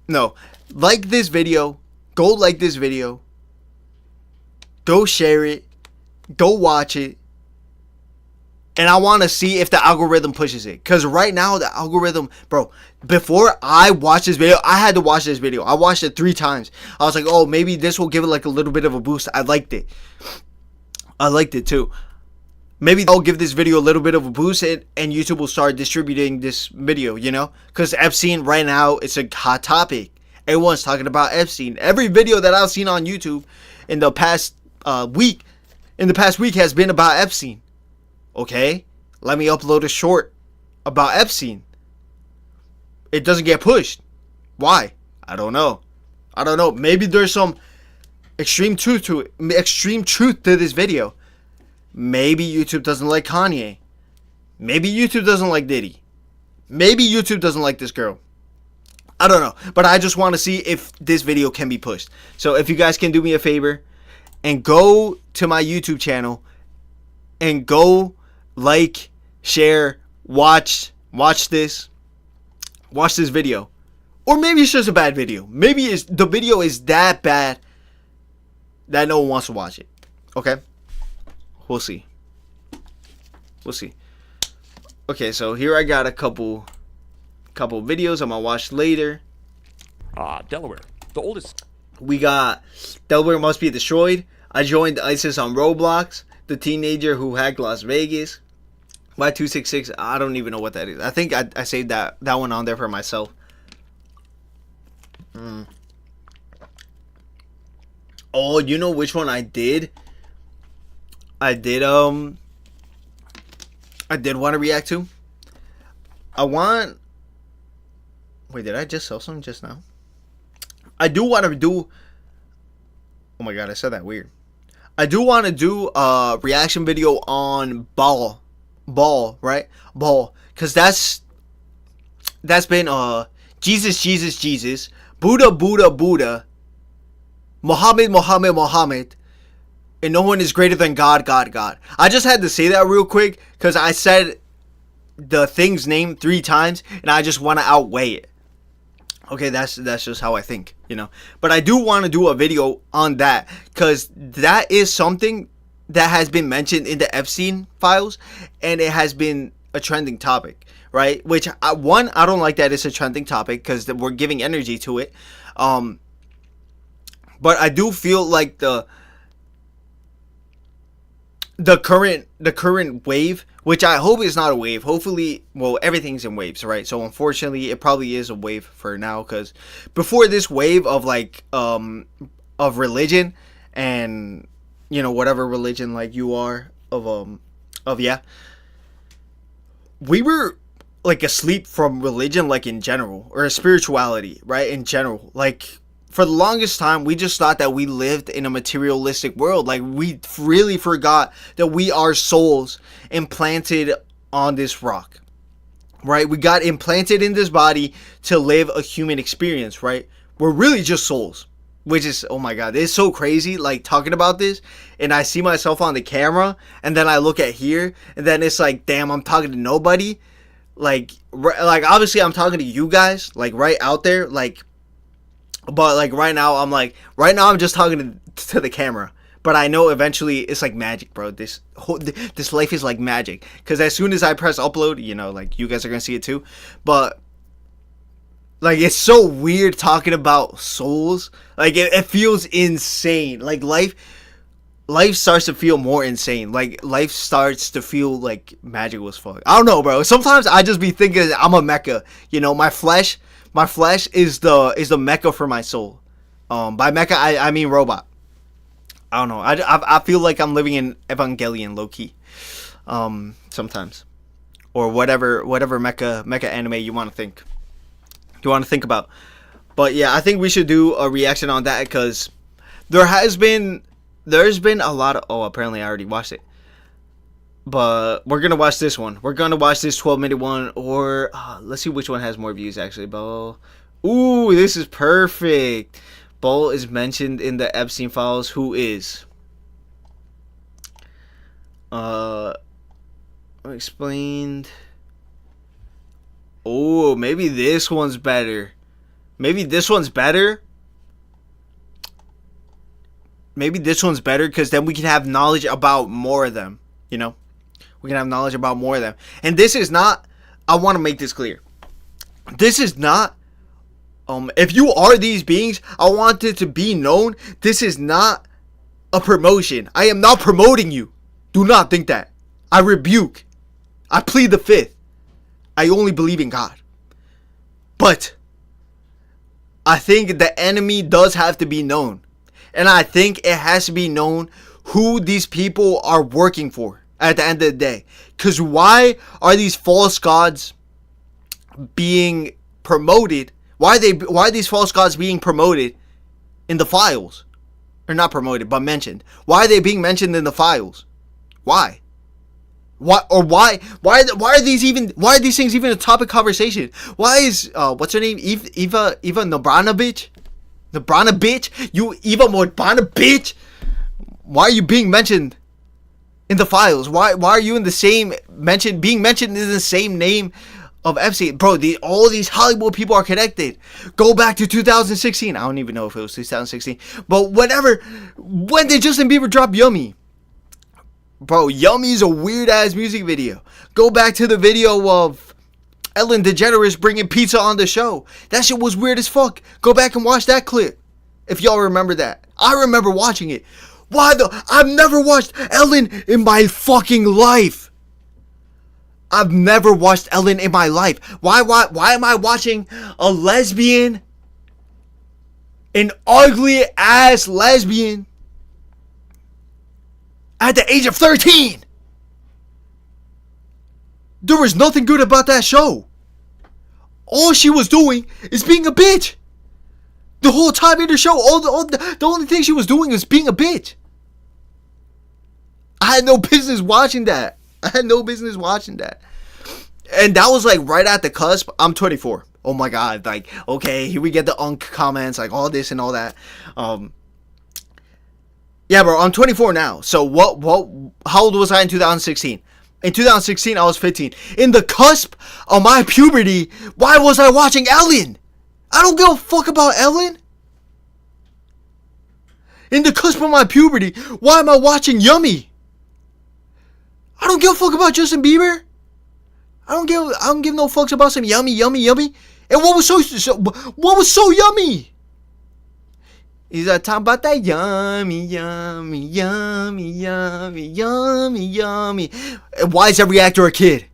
No. Like this video. Go like this video. Go share it. Go watch it. And I want to see if the algorithm pushes it. Because right now, the algorithm... Bro, before I watched this video, I had to watch this video. I watched it 3 times. I was like, oh, maybe this will give it like a little bit of a boost. I liked it. I liked it too. Maybe I'll give this video a little bit of a boost and YouTube will start distributing this video, you know? Because Epstein right now, it's a hot topic. Everyone's talking about Epstein. Every video that I've seen on YouTube in the past week has been about Epstein. Okay, let me upload a short about Epstein. It doesn't get pushed. Why? I don't know. Maybe there's some extreme truth to it. Extreme truth to this video. Maybe YouTube doesn't like Kanye. Maybe YouTube doesn't like Diddy. Maybe YouTube doesn't like this girl. I don't know. But I just want to see if this video can be pushed. So if you guys can do me a favor and go to my YouTube channel and go like, share, watch this video. Or maybe it's just a bad video. Maybe the video is that bad that no one wants to watch it. Okay? We'll see. We'll see. Okay, so here I got a couple videos I'm gonna watch later. Delaware, the oldest. We got Delaware Must Be Destroyed. I joined ISIS on Roblox. The teenager who hacked Las Vegas. Y266. I don't even know what that is. I think I saved that one on there for myself. Oh, you know which one I did? I did want to react to. Wait, did I just sell some just now? I do want to do. Oh my god, I said that weird. I do want to do a reaction video on Ball, right? Ball, cause that's been Jesus, Buddha, Muhammad, and no one is greater than God. I just had to say that real quick because I said the thing's name 3 times and I just want to outweigh it. Okay, that's just how I think, you know. But I do want to do a video on that because that is something that has been mentioned in the Epstein files and it has been a trending topic, right? Which I don't like that it's a trending topic because we're giving energy to it. But I do feel like the current wave, which I hope is not a wave. Hopefully, well, everything's in waves, right? So unfortunately, it probably is a wave for now because before this wave of like of religion and you know whatever religion like you are of yeah, we were like asleep from religion, like in general, or spirituality, right? In general, like for the longest time, we just thought that we lived in a materialistic world. Like we really forgot that we are souls implanted on this rock, right? We got implanted in this body to live a human experience, right? We're really just souls, which is, oh my God, it's so crazy. Like talking about this and I see myself on the camera and then I look at here and then it's like, damn, I'm talking to nobody. Like obviously I'm talking to you guys, like right out there, like, but like right now I'm just talking to the camera. But I know eventually it's like magic, bro. This life is like magic. Because as soon as I press upload, you know, like you guys are going to see it too. But like it's so weird talking about souls. Like it feels insane. Like life starts to feel more insane. Like life starts to feel like magical as fuck. I don't know, bro. Sometimes I just be thinking I'm a Mecca. You know, my flesh is the Mecca for my soul. By Mecca I mean robot. I don't know. I feel like I'm living in Evangelion low key. Sometimes, or whatever Mecca anime you want to think. About. But yeah, I think we should do a reaction on that because there's been a lot of. Oh, apparently I already watched it. But we're gonna watch this one. We're gonna watch this 12-minute one, or let's see which one has more views actually. Bo, ooh, this is perfect. Bo is mentioned in the Epstein files. Who is? Explained. Oh, maybe this one's better. Maybe this one's better because then we can have knowledge about more of them. You know. We can have knowledge about more of them. And this is not, I want to make this clear. This is not, if you are these beings, I want it to be known, this is not a promotion. I am not promoting you. Do not think that. I rebuke. I plead the fifth. I only believe in God. But I think the enemy does have to be known. And I think it has to be known who these people are working for. At the end of the day, because why are these false gods being promoted? Why are these false gods being promoted in the files, or not promoted but mentioned? Why are they being mentioned in the files? Why? Why are these things even a topic conversation? Why is what's her name, Eva Nobrana bitch, you Eva Morbana bitch? Why are you being mentioned in the files? Why are you in the same being mentioned in the same name of Epstein? Bro, all these Hollywood people are connected. Go back to 2016. I don't even know if it was 2016, but whatever. When did Justin Bieber drop Yummy? Bro, Yummy is a weird ass music video. Go back to the video of Ellen DeGeneres bringing pizza on the show. That shit was weird as fuck. Go back and watch that clip if y'all remember that. I remember watching it. I've never watched Ellen in my fucking life. I've never watched Ellen in my life. Why am I watching a lesbian, an ugly ass lesbian, at the age of 13? There was nothing good about that show. All she was doing is being a bitch. The whole time in the show, the only thing she was doing was being a bitch. I had no business watching that. And that was like right at the cusp. I'm 24. Oh my god. Like, okay, here we get the unk comments, like all this and all that. Yeah, bro, I'm 24 now. So how old was I in 2016? In 2016, I was 15. In the cusp of my puberty, why was I watching Ellen? I don't give a fuck about Ellen. In the cusp of my puberty, why am I watching Yummy? I don't give a fuck about Justin Bieber. I don't give no fucks about some yummy. And what was so yummy? He's talking about that yummy. And why is every actor a kid?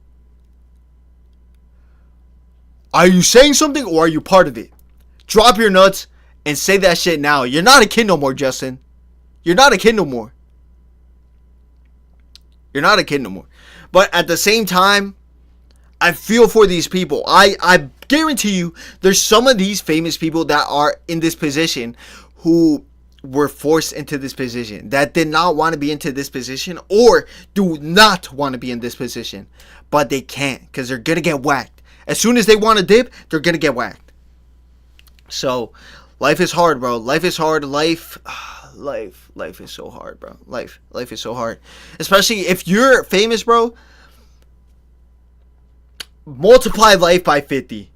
Are you saying something or are you part of it? Drop your nuts and say that shit now. You're not a kid no more, Justin. You're not a kid no more. But at the same time, I feel for these people. I guarantee you there's some of these famous people that are in this position who were forced into this position, that did not want to be into this position or do not want to be in this position, but they can't because they're gonna get whacked. As soon as they want to dip, they're gonna get whacked. So life is hard, bro. Life is hard. Life is so hard, bro. Life is so hard, especially if you're famous, bro. Multiply life by 50.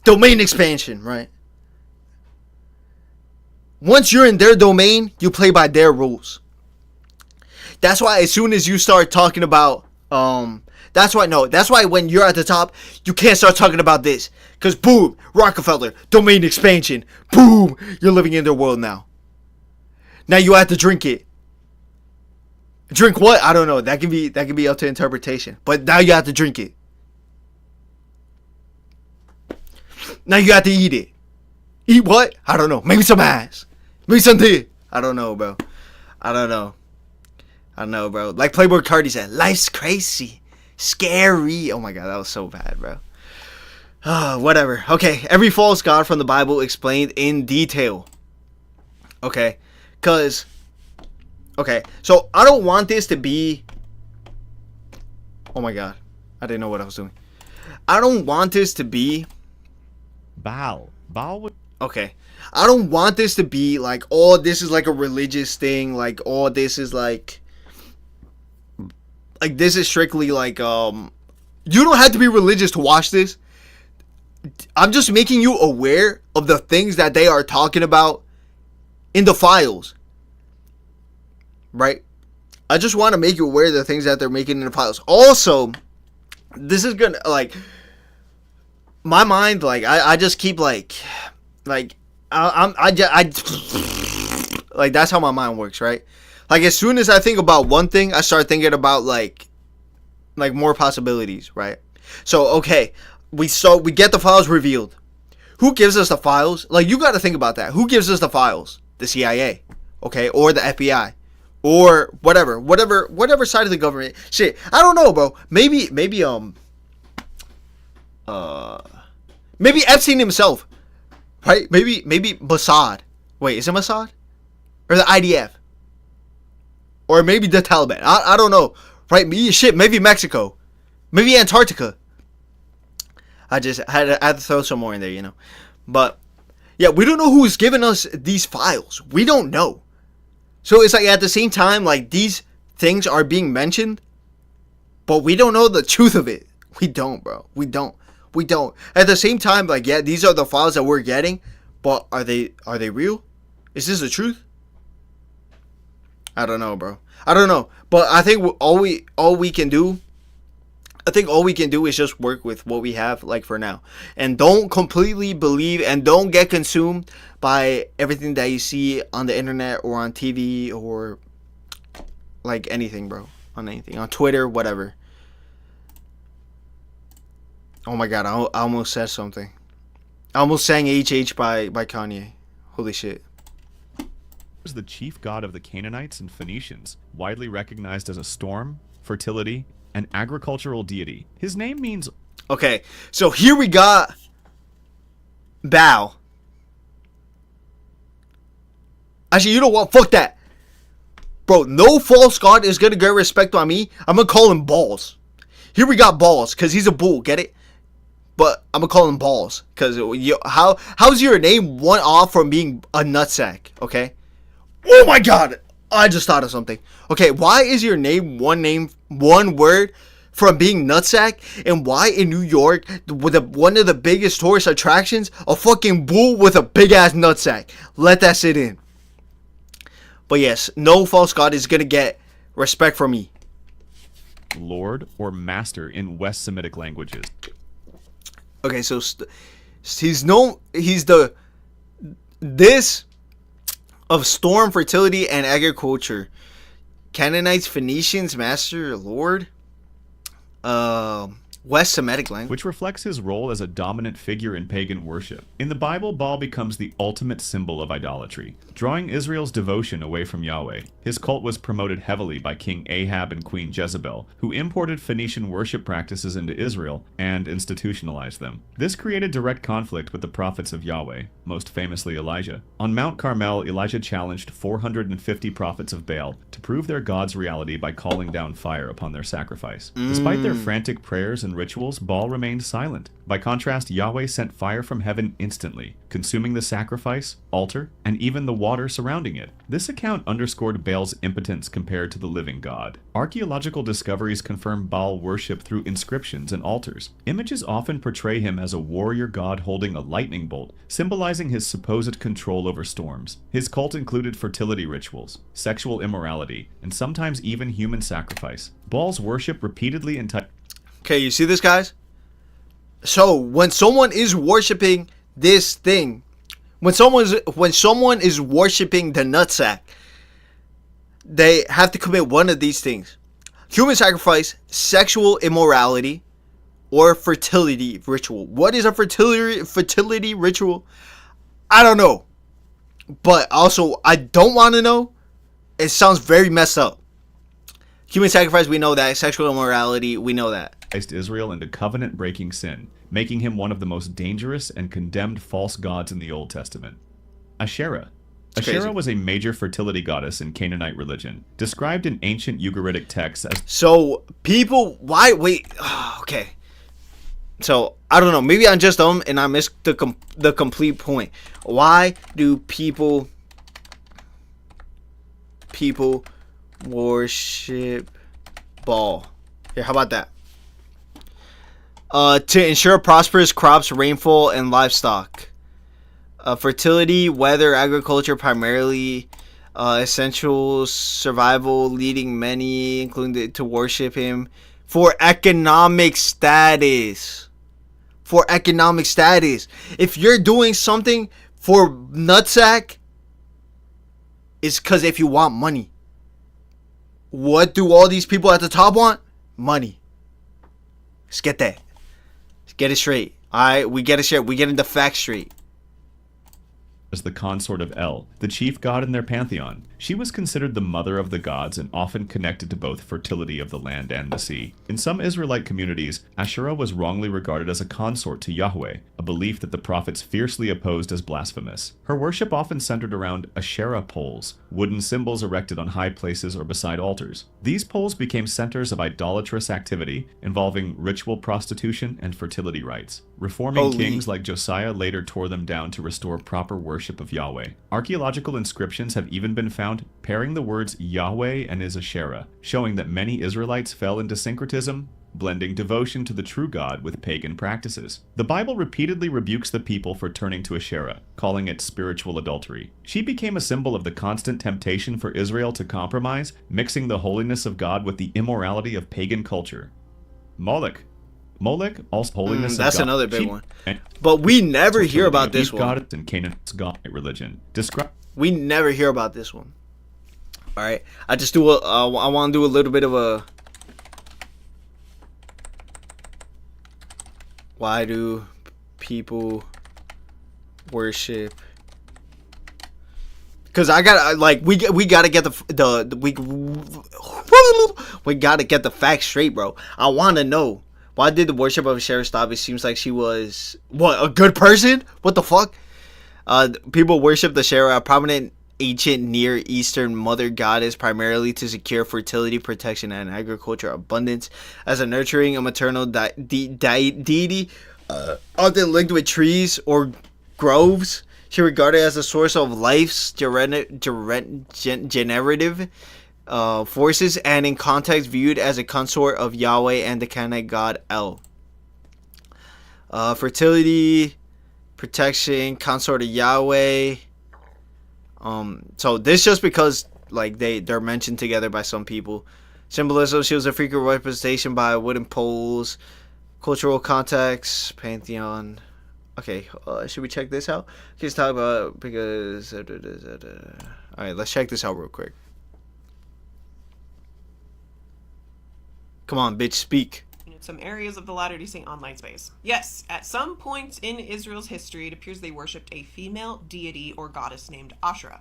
Domain expansion, right? Once you're in their domain, you play by their rules. That's why as soon as you start talking about that's why when you're at the top, you can't start talking about this. Cause boom, Rockefeller, domain expansion. Boom, you're living in their world now. Now you have to drink it. Drink what? I don't know. That can be up to interpretation. But now you have to drink it. Now you have to eat it. Eat what? I don't know. Maybe some ass. Maybe some dick. I don't know, bro. I don't know, bro. Like Playboy Cardi said, life's crazy. Scary. Oh my god, that was so bad, bro. Whatever. Okay, every false god from the Bible explained in detail. Okay. So I don't want this to be... Oh my god. I didn't know what I was doing. I don't want this to be... Baal would... Okay. I don't want this to be like, oh, this is like a religious thing. Like, oh, this is like this is strictly like, you don't have to be religious to watch this. I'm just making you aware of the things that they are talking about in the files. Right? I just want to make you aware of the things that they're making in the files. Also, this is gonna, like, my mind, like, I just keep, like, like, that's how my mind works, right? Like, as soon as I think about one thing, I start thinking about, like more possibilities, right? So, okay, we get the files revealed. Who gives us the files? Like, you got to think about that. Who gives us the files? The CIA, okay, or the FBI, or whatever side of the government. Shit, I don't know, bro. Maybe Epstein himself, right? Maybe Mossad. Wait, is it Mossad? Or the IDF? Or maybe the Taliban. I don't know. right? Maybe Mexico, maybe Antarctica. I had to throw some more in there, you know. But yeah, we don't know who's giving us these files. We don't know. So it's like at the same time, like these things are being mentioned, but we don't know the truth of it. We don't, bro. We don't. At the same time, like, yeah, these are the files that we're getting, but are they real? Is this the truth? I don't know, bro. I don't know. But I think all we can do is just work with what we have, like, for now. And don't completely believe and don't get consumed by everything that you see on the internet or on TV or like anything, bro. On anything. On Twitter, whatever. Oh my god, I almost said something. I almost sang HH by Kanye. Holy shit. Was the chief god of the Canaanites and Phoenicians, widely recognized as a storm, fertility, and agricultural deity. His name means... Okay, so here we got Baal. Actually, you know what? Fuck that. Bro, no false god is gonna get respect on me. I'm gonna call him Balls. Here we got Balls, because he's a bull, get it? But I'm gonna call him Balls, because how's your name one off from being a nutsack, okay? Oh my god! I just thought of something. Okay, why is your name one word from being nutsack? And why in New York, with one of the biggest tourist attractions, a fucking bull with a big ass nutsack? Let that sit in. But yes, no false god is gonna get respect from me. Lord or master in West Semitic languages. Okay, so this of storm, fertility, and agriculture. Canaanites, Phoenicians, master, lord. West Semitic language. Which reflects his role as a dominant figure in pagan worship. In the Bible, Baal becomes the ultimate symbol of idolatry, drawing Israel's devotion away from Yahweh. His cult was promoted heavily by King Ahab and Queen Jezebel, who imported Phoenician worship practices into Israel and institutionalized them. This created direct conflict with the prophets of Yahweh, most famously Elijah. On Mount Carmel, Elijah challenged 450 prophets of Baal to prove their God's reality by calling down fire upon their sacrifice. Despite their frantic prayers and rituals, Baal remained silent. By contrast, Yahweh sent fire from heaven instantly, consuming the sacrifice, altar, and even the water surrounding it. This account underscored Baal's impotence compared to the living God. Archaeological discoveries confirm Baal worship through inscriptions and altars. Images often portray him as a warrior god holding a lightning bolt, symbolizing his supposed control over storms. His cult included fertility rituals, sexual immorality, and sometimes even human sacrifice. Baal's worship repeatedly enticed... Okay, you see this, guys? So, when someone is worshiping this thing, when someone is worshiping the nutsack, they have to commit one of these things: human sacrifice, sexual immorality, or fertility ritual. What is a fertility ritual? I don't know. But also, I don't want to know. It sounds very messed up. Human sacrifice, we know that. Sexual immorality, we know that. Israel into covenant-breaking sin, making him one of the most dangerous and condemned false gods in the Old Testament. Asherah. Asherah was a major fertility goddess in Canaanite religion, described in ancient Ugaritic texts as... So, people... Why? Wait. Okay. So, I don't know. Maybe I'm just dumb and I missed the complete point. Why do people worship Baal? Here, how about that? To ensure prosperous crops, rainfall, and livestock. Fertility, weather, agriculture, primarily essential survival, leading many, including to worship him for economic status. For economic status. If you're doing something for nutsack, it's because if you want money. What do all these people at the top want? Money. Let's get that. Let's get it straight. Alright, we get it straight. We getting the facts straight. As the consort of El, the chief god in their pantheon. She was considered the mother of the gods and often connected to both fertility of the land and the sea. In some Israelite communities, Asherah was wrongly regarded as a consort to Yahweh, a belief that the prophets fiercely opposed as blasphemous. Her worship often centered around Asherah poles, wooden symbols erected on high places or beside altars. These poles became centers of idolatrous activity involving ritual prostitution and fertility rites. Reforming kings like Josiah later tore them down to restore proper worship of Yahweh. Archaeological inscriptions have even been found pairing the words Yahweh and his Asherah, showing that many Israelites fell into syncretism, blending devotion to the true God with pagan practices. The Bible repeatedly rebukes the people for turning to Asherah, calling it spiritual adultery. She became a symbol of the constant temptation for Israel to compromise, mixing the holiness of God with the immorality of pagan culture. Molech, also holiness of God. That's another big one. But we never hear about this one. God and Canaan's God religion. We never hear about this one. All right, I want to do a little bit of a. Why do people worship? Because we gotta get we gotta get the facts straight, bro. I want to know, why did the worship of Asherah stop? It seems like she was a good person. What the fuck? People worship the Asherah, a prominent ancient Near Eastern mother goddess, primarily to secure fertility, protection, and agriculture abundance. As a nurturing and maternal deity, often linked with trees or groves, she regarded as a source of life's generative forces, and in context viewed as a consort of Yahweh and the Canaanite god El. Fertility, protection, consort of Yahweh. So this just because they're mentioned together by some people. Symbolism: she was a frequent representation by wooden poles. Cultural context: pantheon. Okay, should we check this out? Let's talk about because. All right, let's check this out real quick. Come on, bitch, speak. Some areas of the Latter-day Saint online space. Yes, at some points in Israel's history, it appears they worshipped a female deity or goddess named Asherah.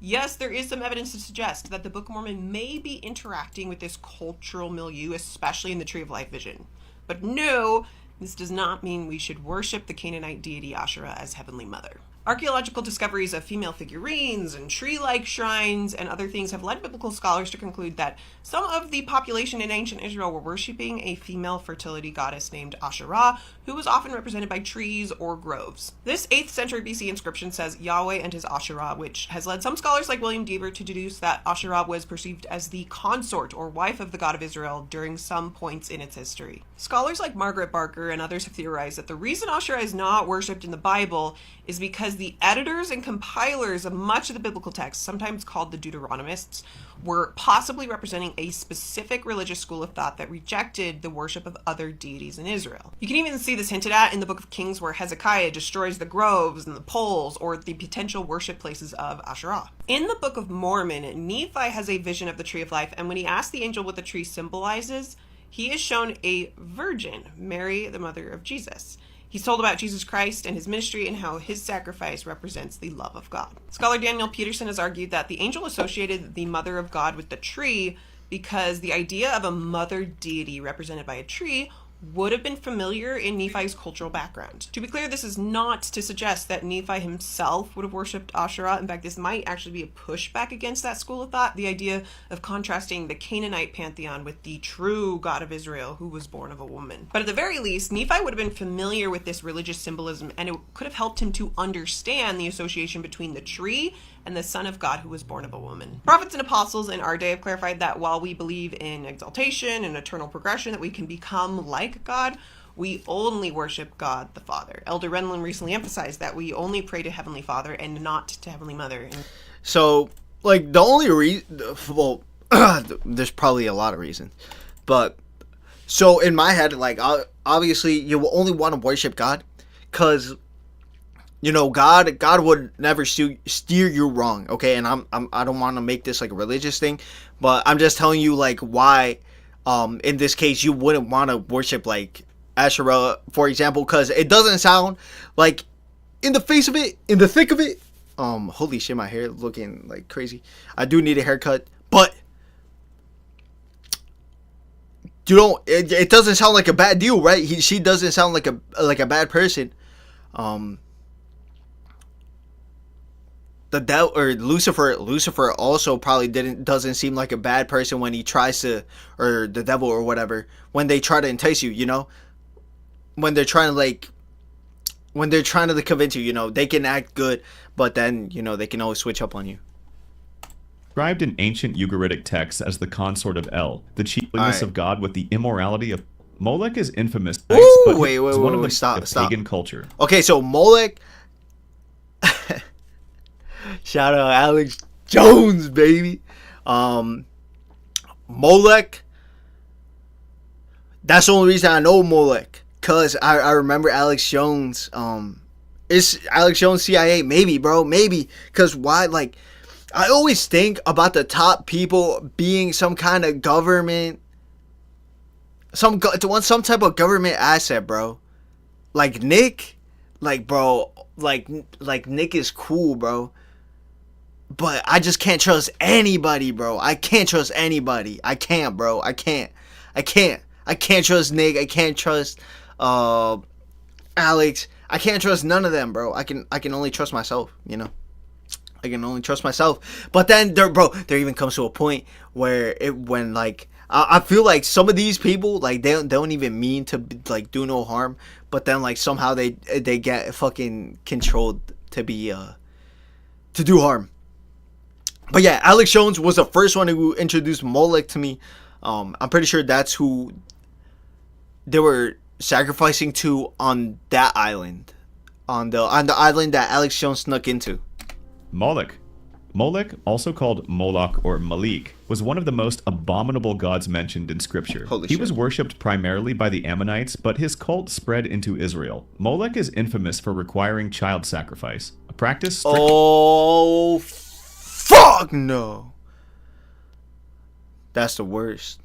Yes, there is some evidence to suggest that the Book of Mormon may be interacting with this cultural milieu, especially in the Tree of Life vision. But no, this does not mean we should worship the Canaanite deity Asherah as Heavenly Mother. Archaeological discoveries of female figurines and tree-like shrines and other things have led biblical scholars to conclude that some of the population in ancient Israel were worshipping a female fertility goddess named Asherah, who was often represented by trees or groves. This 8th century BC inscription says Yahweh and his Asherah, which has led some scholars like William Deaver to deduce that Asherah was perceived as the consort or wife of the God of Israel during some points in its history. Scholars like Margaret Barker and others have theorized that the reason Asherah is not worshipped in the Bible is because the editors and compilers of much of the biblical text, sometimes called the Deuteronomists, were possibly representing a specific religious school of thought that rejected the worship of other deities in Israel. You can even see this hinted at in the Book of Kings, where Hezekiah destroys the groves and the poles or the potential worship places of Asherah. In the Book of Mormon, Nephi has a vision of the Tree of Life, and when he asks the angel what the tree symbolizes, he is shown a virgin, Mary, the mother of Jesus. He's told about Jesus Christ and his ministry and how his sacrifice represents the love of God. Scholar Daniel Peterson has argued that the angel associated the mother of God with the tree because the idea of a mother deity represented by a tree would have been familiar in Nephi's cultural background. To be clear, this is not to suggest that Nephi himself would have worshipped Asherah. In fact, this might actually be a pushback against that school of thought, the idea of contrasting the Canaanite pantheon with the true God of Israel who was born of a woman. But at the very least, Nephi would have been familiar with this religious symbolism, and it could have helped him to understand the association between the tree and the Son of God who was born of a woman. Prophets and apostles in our day have clarified that while we believe in exaltation and eternal progression, that we can become like God, we only worship God the Father. Elder Renlund recently emphasized that we only pray to Heavenly Father and not to Heavenly Mother. So, the only reason, well, there's probably a lot of reasons, but so in my head, obviously you will only want to worship God because God would never steer you wrong, okay? And I don't want to make this like a religious thing, but I'm just telling you why in this case you wouldn't want to worship Asherah, for example, because it doesn't sound like in the thick of it, Holy shit, my hair looking like crazy. I do need a haircut, but you don't. It doesn't sound like a bad deal, right? She doesn't sound like a bad person. The devil or Lucifer also probably doesn't seem like a bad person when he tries to, or the devil or whatever, when they try to entice you, you know, when they're trying to convince you, you know, they can act good, but then, you know, they can always switch up on you. Described in ancient Ugaritic texts as the consort of El, the chiefliness of God with the immorality of Molech is infamous. Wait, stop. Pagan culture. Okay, so Molech. Shout out Alex Jones, baby. Molech. That's the only reason I know Molech, cause I remember Alex Jones. Is Alex Jones CIA? Maybe, bro. Maybe. Cause why? Like, I always think about the top people being some kind of government, some type of government asset, bro. Like Nick, like bro, like Nick is cool, bro. But I just can't trust anybody, bro. I can't trust anybody. I can't, bro. I can't trust Nick. I can't trust Alex. I can't trust none of them, bro. I can only trust myself, you know. I can only trust myself. But then there even comes to a point where I feel like some of these people, like, they don't even mean to, like, do no harm, but then, like, somehow they get fucking controlled to be to do harm. But yeah, Alex Jones was the first one who introduced Molech to me. I'm pretty sure that's who they were sacrificing to on that island, on the island that Alex Jones snuck into. Moloch, also called Moloch or Malik, was one of the most abominable gods mentioned in Scripture. He was worshipped primarily by the Ammonites, but his cult spread into Israel. Moloch is infamous for requiring child sacrifice, a practice strictly... Oh, fuck no. That's the worst.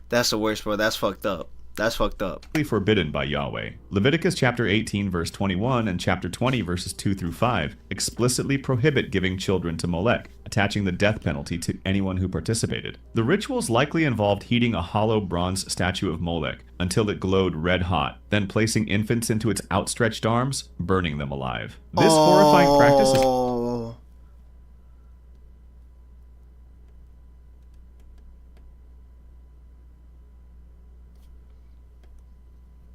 That's the worst, bro. That's fucked up. That's fucked up. Forbidden by Yahweh. Leviticus chapter 18 verse 21 and chapter 20 verses 2 through 5 explicitly prohibit giving children to Molech, attaching the death penalty to anyone who participated. The rituals likely involved heating a hollow bronze statue of Molech until it glowed red hot, then placing infants into its outstretched arms, burning them alive. This horrifying practice is...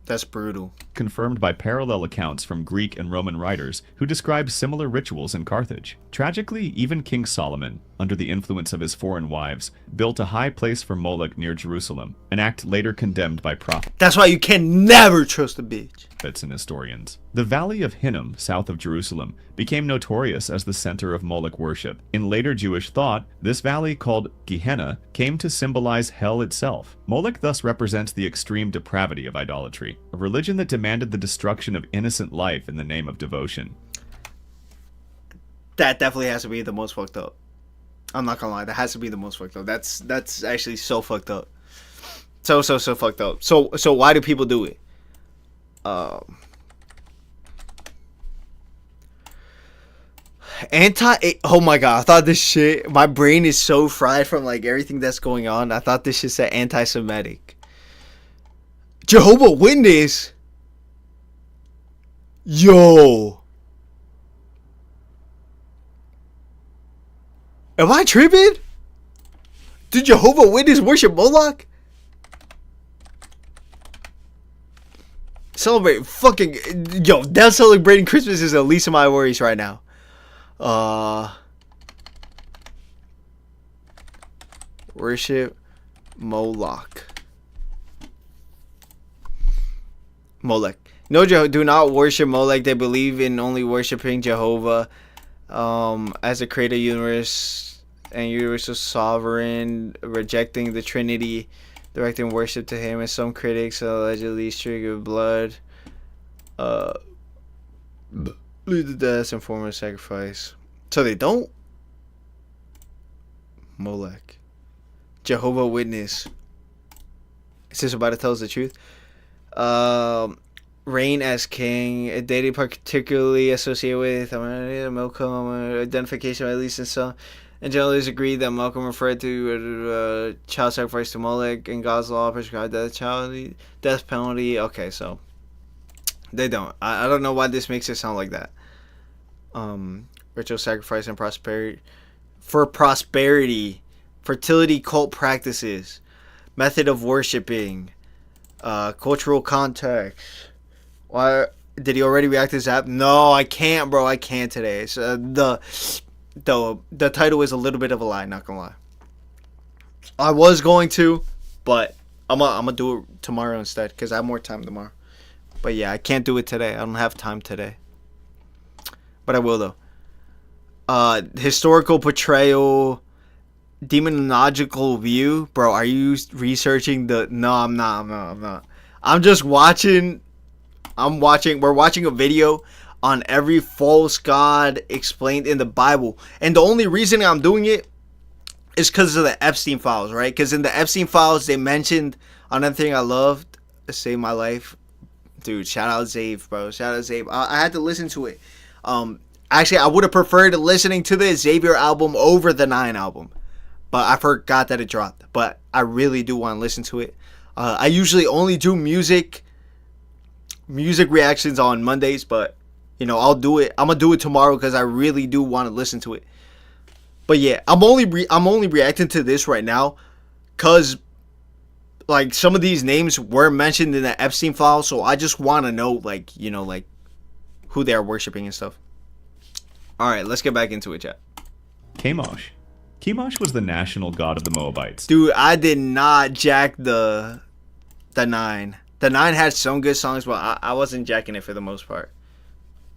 That's brutal. Confirmed by parallel accounts from Greek and Roman writers who describe similar rituals in Carthage. Tragically, even King Solomon, under the influence of his foreign wives, built a high place for Moloch near Jerusalem, an act later condemned by prophets. That's why you can never trust a bitch. And historians. The Valley of Hinnom, south of Jerusalem, became notorious as the center of Moloch worship. In later Jewish thought, this valley, called Gehenna, came to symbolize hell itself. Moloch thus represents the extreme depravity of idolatry, a religion that demanded the destruction of innocent life in the name of devotion. That definitely has to be the most fucked up. I'm not gonna lie, that has to be the most fucked up. That's actually so fucked up. So fucked up. So why do people do it? Oh my god, I thought this shit, my brain is so fried from like everything that's going on. I thought this shit said anti-Semitic. Jehovah Witness. Yo. Am I tripping? Did Jehovah Witness worship Moloch? Celebrate fucking... Yo, them celebrating Christmas is the least of my worries right now. Worship Moloch. No, do not worship Molech. They believe in only worshiping Jehovah as a creator universe and universal sovereign, rejecting the Trinity, directing worship to him, and some critics allegedly trigger blood, lead to death and form of sacrifice. So they don't. Molech. Jehovah Witness. Is this about to tell us the truth? reign as king. A deity particularly associated with Malcolm identification, at least in some. And generally, it's agreed that Malcolm referred to child sacrifice to Molech, and God's law prescribed death penalty. Okay, so they don't. I don't know why this makes it sound like that. Ritual sacrifice and prosperity for prosperity, fertility cult practices, method of worshiping, cultural context. Why did he already react to Zap? No, I can't, bro. I can't today. So the title is a little bit of a lie. Not gonna lie. I was going to, but I'm gonna do it tomorrow instead because I have more time tomorrow. But yeah, I can't do it today. I don't have time today. But I will though. Historical portrayal, demonological view, bro. Are you researching the? No, I'm not. I'm just watching. We're watching a video on every false god explained in the Bible, and the only reason I'm doing it is because of the Epstein files, right? Because in the Epstein files, they mentioned another thing I loved, Save My Life, dude. Shout out Zave, bro. Shout out Zave. I had to listen to it. Actually, I would have preferred listening to the Xavier album over the 9 album, but I forgot that it dropped. But I really do want to listen to it. I usually only do music reactions on Mondays, but you know, I'll do it. I'm gonna do it tomorrow because I really do want to listen to it. But yeah, I'm only reacting to this right now because like some of these names were mentioned in the Epstein file, so I just want to know like, you know, like who they are worshiping and stuff. All right, let's get back into it, chat. Chemosh. Chemosh was the national god of the Moabites. Dude, I did not jack the 9. The 9 had some good songs, but I wasn't jacking it for the most part.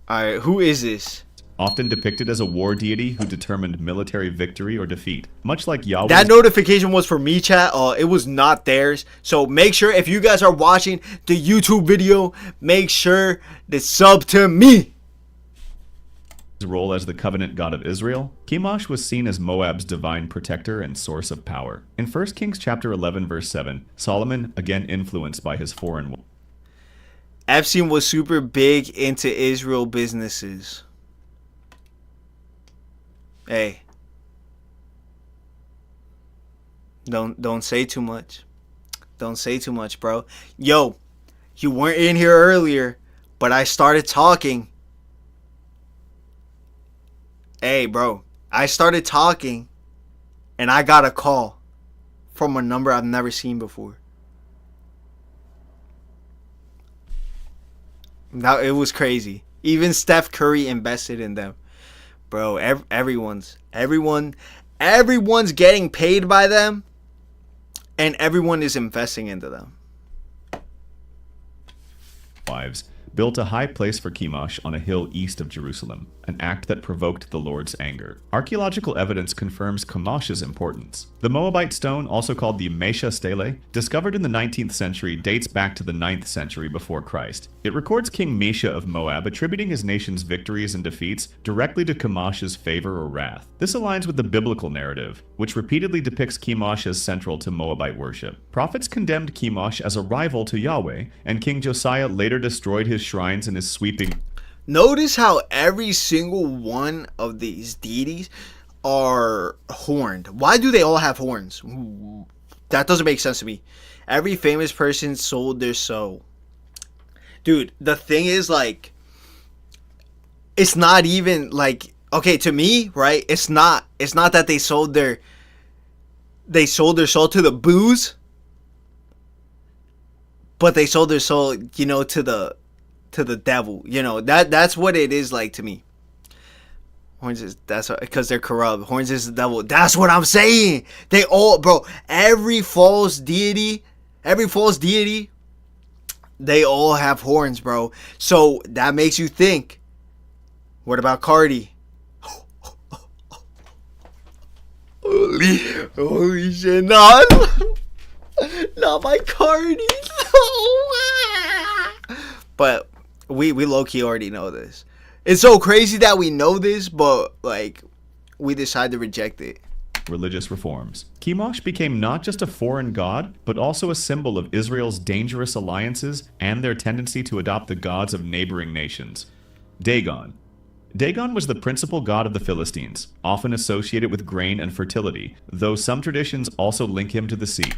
Alright, who is this? Often depicted as a war deity who determined military victory or defeat. Much like Yahweh. That notification was for me, chat. It was not theirs. So make sure, if you guys are watching the YouTube video, make sure to sub to me. His role as the covenant god of Israel, Chemosh was seen as Moab's divine protector and source of power. In 1 Kings chapter 11 verse 7, Solomon, again influenced by his foreign. Epstein was super big into Israel businesses. Hey. Don't say too much. Don't say too much, bro. Yo, you weren't in here earlier, but I started talking. Hey, bro, I started talking, and I got a call from a number I've never seen before. Now it was crazy. Even Steph Curry invested in them, bro. Everyone's getting paid by them, and everyone is investing into them. Wives built a high place for Chemosh on a hill east of Jerusalem, an act that provoked the Lord's anger. Archaeological evidence confirms Chemosh's importance. The Moabite stone, also called the Mesha Stele, discovered in the 19th century, dates back to the 9th century before Christ. It records King Mesha of Moab attributing his nation's victories and defeats directly to Chemosh's favor or wrath. This aligns with the biblical narrative, which repeatedly depicts Chemosh as central to Moabite worship. Prophets condemned Chemosh as a rival to Yahweh, and King Josiah later destroyed his shrines in his sweeping. Notice how every single one of these deities are horned. Why do they all have horns? That doesn't make sense to me. Every famous person sold their soul. Dude, the thing is, like, it's not even like, okay, to me, right? It's not that they sold their soul to the booze, but they sold their soul, you know, to the devil. You know, that's what it is like to me. Horns is, that's because they're corrupt. Horns is the devil. That's what I'm saying. They all, bro, every false deity, they all have horns, bro. So that makes you think, what about Cardi? Holy shit, not my Cardi. But we low-key already know this. It's so crazy that we know this, but like we decide to reject it. religious reforms. Chemosh became not just a foreign god, but also a symbol of Israel's dangerous alliances and their tendency to adopt the gods of neighboring nations. Dagon. Dagon was the principal god of the Philistines, often associated with grain and fertility, though some traditions also link him to the sea.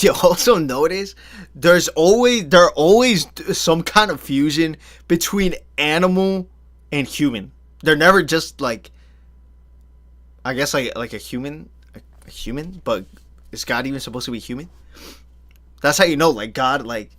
You also notice there are always some kind of fusion between animal and human. They're never just like, I guess like a human, but is God even supposed to be human? That's how you know, like God, like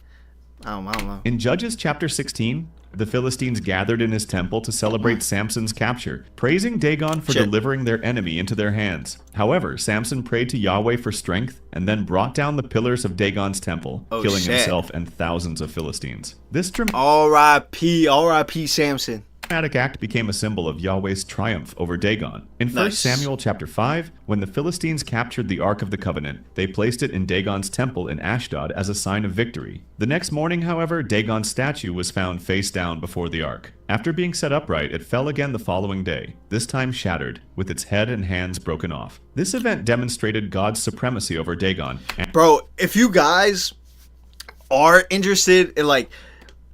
I don't know. In Judges chapter 16, the Philistines gathered in his temple to celebrate Samson's capture, praising Dagon for delivering their enemy into their hands. However, Samson prayed to Yahweh for strength and then brought down the pillars of Dagon's temple, killing himself and thousands of Philistines. This R.I.P. Samson. dramatic act became a symbol of Yahweh's triumph over Dagon. In 1 Samuel chapter 5, when the Philistines captured the Ark of the Covenant, they placed it in Dagon's temple in Ashdod as a sign of victory. The next morning, however, Dagon's statue was found face down before the Ark. After being set upright, it fell again the following day, this time shattered, with its head and hands broken off. This event demonstrated God's supremacy over Dagon. Bro, if you guys are interested in like,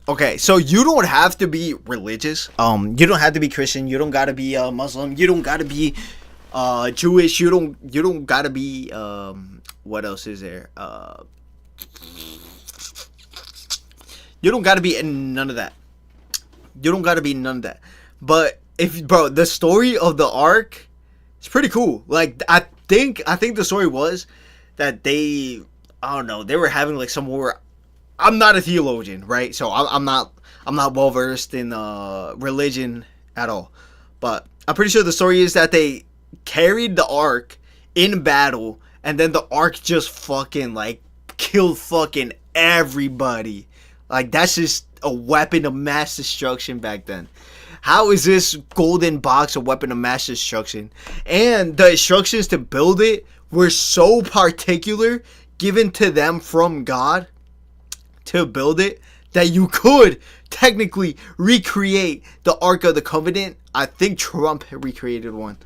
okay, so you don't have to be religious. You don't have to be Christian. You don't gotta be Muslim. You don't gotta be Jewish. You don't gotta be what else is there? You don't gotta be none of that. You don't gotta be none of that. But the story of the Ark is pretty cool. Like I think the story was that they were having like some war. I'm not a theologian, right? So I'm not well versed in religion at all. But I'm pretty sure the story is that they carried the Ark in battle, and then the Ark just fucking like killed fucking everybody. Like that's just a weapon of mass destruction back then. How is this golden box a weapon of mass destruction? And the instructions to build it were so particular, given to them from God to build it, that you could technically recreate the Ark of the Covenant. I think Trump recreated one.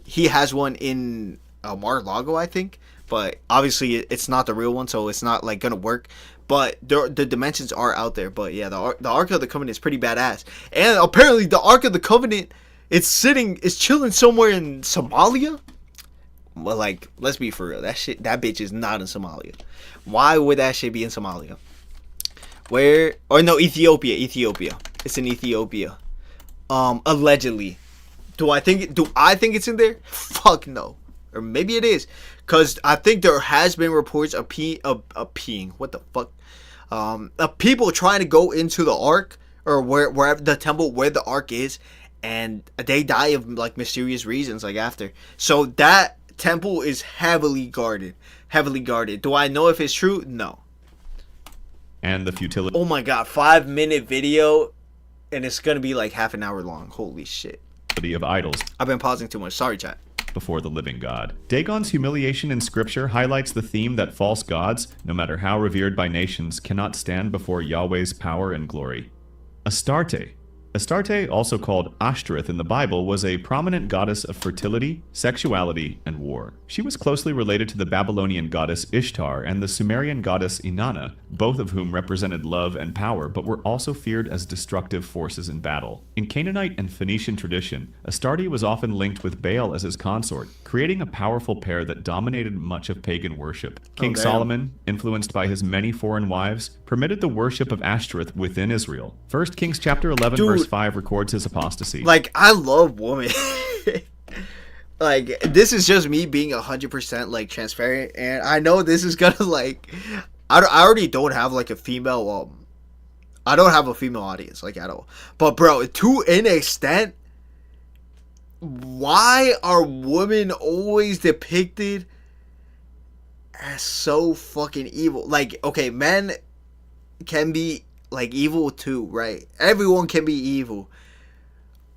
He has one in Mar-a-Lago, I think, but obviously it's not the real one, so it's not like gonna work. But the dimensions are out there. But yeah, the Ark of the Covenant is pretty badass. And apparently the Ark of the Covenant, it's chilling somewhere in Somalia. Well, like, let's be for real. That bitch is not in Somalia. Why would that shit be in Somalia? Where? Or no, Ethiopia. It's in Ethiopia. Allegedly. Do I think it's in there? Fuck no. Or maybe it is. Cause I think there has been reports of peeing. What the fuck? Of people trying to go into the Ark or wherever the temple where the Ark is, and they die of like mysterious reasons like after. So that temple is heavily guarded. Do I know if it's true? No. And the futility. Oh my god, 5-minute video, and it's gonna be like half an hour long. Holy shit. Of idols. I've been pausing too much. Sorry, chat. Before the living God. Dagon's humiliation in scripture highlights the theme that false gods, no matter how revered by nations, cannot stand before Yahweh's power and glory. Astarte. Astarte, also called Ashtoreth in the Bible, was a prominent goddess of fertility, sexuality, and war. She was closely related to the Babylonian goddess Ishtar and the Sumerian goddess Inanna, both of whom represented love and power, but were also feared as destructive forces in battle. In Canaanite and Phoenician tradition, Astarte was often linked with Baal as his consort, creating a powerful pair that dominated much of pagan worship. King Solomon, influenced by his many foreign wives, permitted the worship of Ashtoreth within Israel. 1 Kings chapter 11 verse 5 records his apostasy. Like, I love women. Like, this is just me being 100% like transparent, and I know this is gonna like, I already don't have like a female I don't have a female audience like at all. But bro, to an extent, why are women always depicted as so fucking evil? Like, okay, men can be like evil too, right? Everyone can be evil.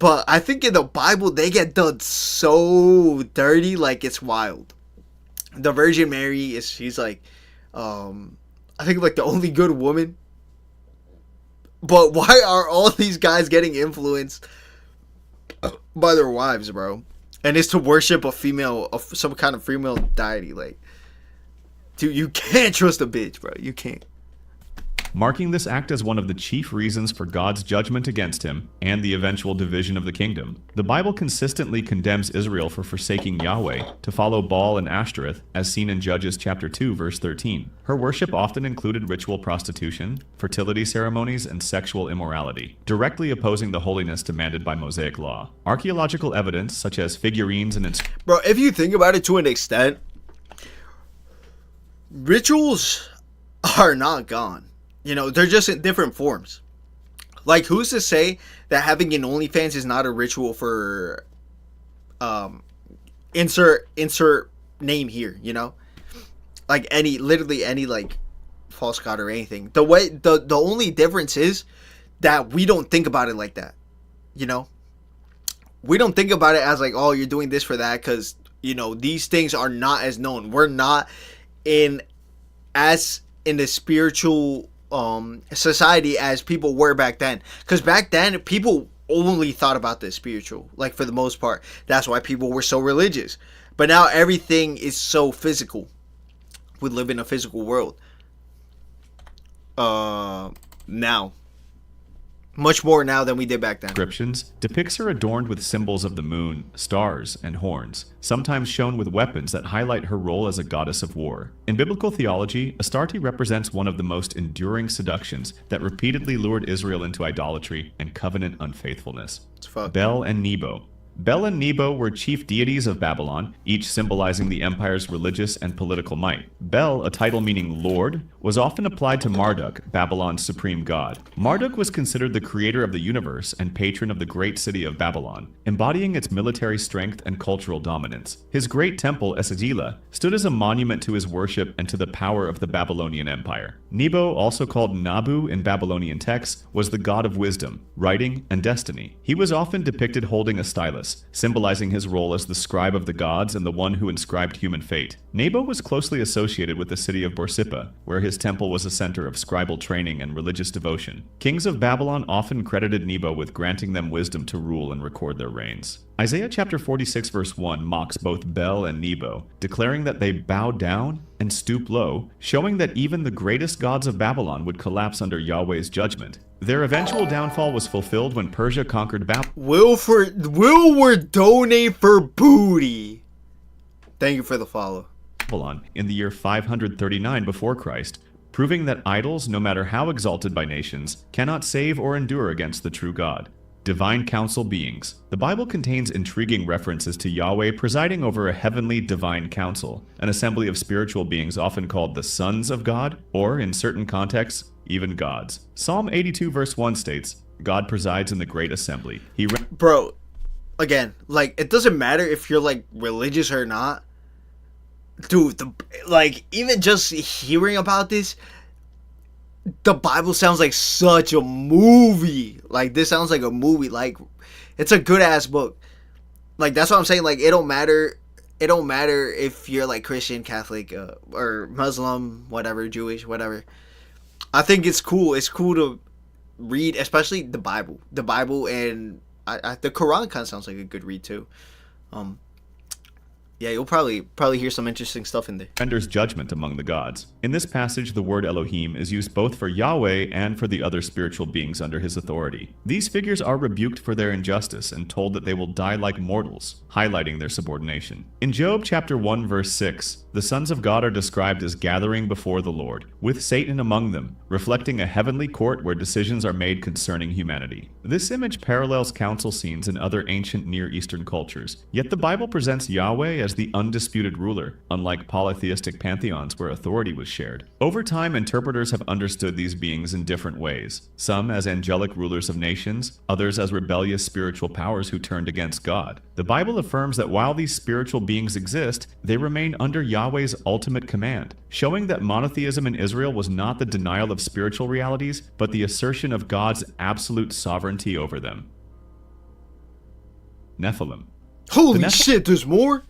But I think in the Bible they get done so dirty, like it's wild. The Virgin Mary she's like I think like the only good woman. But why are all these guys getting influenced by their wives, bro? And it's to worship a female, of some kind of female deity. Like, dude, you can't trust a bitch, bro. You can't. Marking this act as one of the chief reasons for God's judgment against him and the eventual division of the kingdom. The Bible consistently condemns Israel for forsaking Yahweh to follow Baal and Ashtoreth, as seen in Judges chapter 2, verse 13. Her worship often included ritual prostitution, fertility ceremonies, and sexual immorality, directly opposing the holiness demanded by Mosaic law. Archaeological evidence, such as figurines and Bro, if you think about it to an extent, rituals are not gone. You know, they're just in different forms. Like, who's to say that having an OnlyFans is not a ritual for insert name here, you know? Like literally any like false god or anything. The only difference is that we don't think about it like that. You know? We don't think about it as like, oh, you're doing this for that, because, you know, these things are not as known. We're not in the spiritual society as people were back then, because back then people only thought about the spiritual, like, for the most part. That's why people were so religious. But now everything is so physical. We live in a physical world now, much more now than we did back then. inscriptions depicts her adorned with symbols of the moon, stars, and horns, sometimes shown with weapons that highlight her role as a goddess of war. In biblical theology, Astarte represents one of the most enduring seductions that repeatedly lured Israel into idolatry and covenant unfaithfulness. Bel and Nebo. Bel and Nebo were chief deities of Babylon, each symbolizing the empire's religious and political might. Bel, a title meaning Lord, was often applied to Marduk, Babylon's supreme god. Marduk was considered the creator of the universe and patron of the great city of Babylon, embodying its military strength and cultural dominance. His great temple, Esagila, stood as a monument to his worship and to the power of the Babylonian Empire. Nebo, also called Nabu in Babylonian texts, was the god of wisdom, writing, and destiny. He was often depicted holding a stylus, symbolizing his role as the scribe of the gods and the one who inscribed human fate. Nebo was closely associated with the city of Borsippa, where his temple was a center of scribal training and religious devotion. Kings of Babylon often credited Nebo with granting them wisdom to rule and record their reigns. Isaiah chapter 46 verse 1 mocks both Bel and Nebo, declaring that they bow down and stoop low, showing that even the greatest gods of Babylon would collapse under Yahweh's judgment. Their eventual downfall was fulfilled when Persia conquered Babylon. Wilward donate for booty. Thank you for the follow. In the year 539 before Christ, proving that idols, no matter how exalted by nations, cannot save or endure against the true God. Divine council beings. The Bible contains intriguing references to Yahweh presiding over a heavenly divine council, an assembly of spiritual beings often called the sons of God, or in certain contexts, even gods. Psalm 82 verse 1 states, God presides in the great assembly. Bro, again, like, it doesn't matter if you're like religious or not. Dude, like, even just hearing about this, the Bible sounds like such a movie. Like, this sounds like a movie. Like, it's a good ass book. Like, that's what I'm saying. Like, it don't matter if you're like Christian, Catholic, or Muslim, whatever, Jewish, whatever. I think it's cool. It's cool to read, especially the Bible. The Bible, and the Quran kind of sounds like a good read too. Yeah, you'll probably hear some interesting stuff in there. Renders judgment among the gods. In this passage, the word Elohim is used both for Yahweh and for the other spiritual beings under his authority. These figures are rebuked for their injustice and told that they will die like mortals, highlighting their subordination. In Job chapter 1 verse 6, the sons of God are described as gathering before the Lord, with Satan among them, reflecting a heavenly court where decisions are made concerning humanity. This image parallels council scenes in other ancient Near Eastern cultures, yet the Bible presents Yahweh as the undisputed ruler, unlike polytheistic pantheons where authority was shared. Over time, interpreters have understood these beings in different ways, some as angelic rulers of nations, others as rebellious spiritual powers who turned against God. The Bible affirms that while these spiritual beings exist, they remain under Yahweh's ultimate command, showing that monotheism in Israel was not the denial of spiritual realities, but the assertion of God's absolute sovereignty over them. Nephilim. Holy shit, there's more?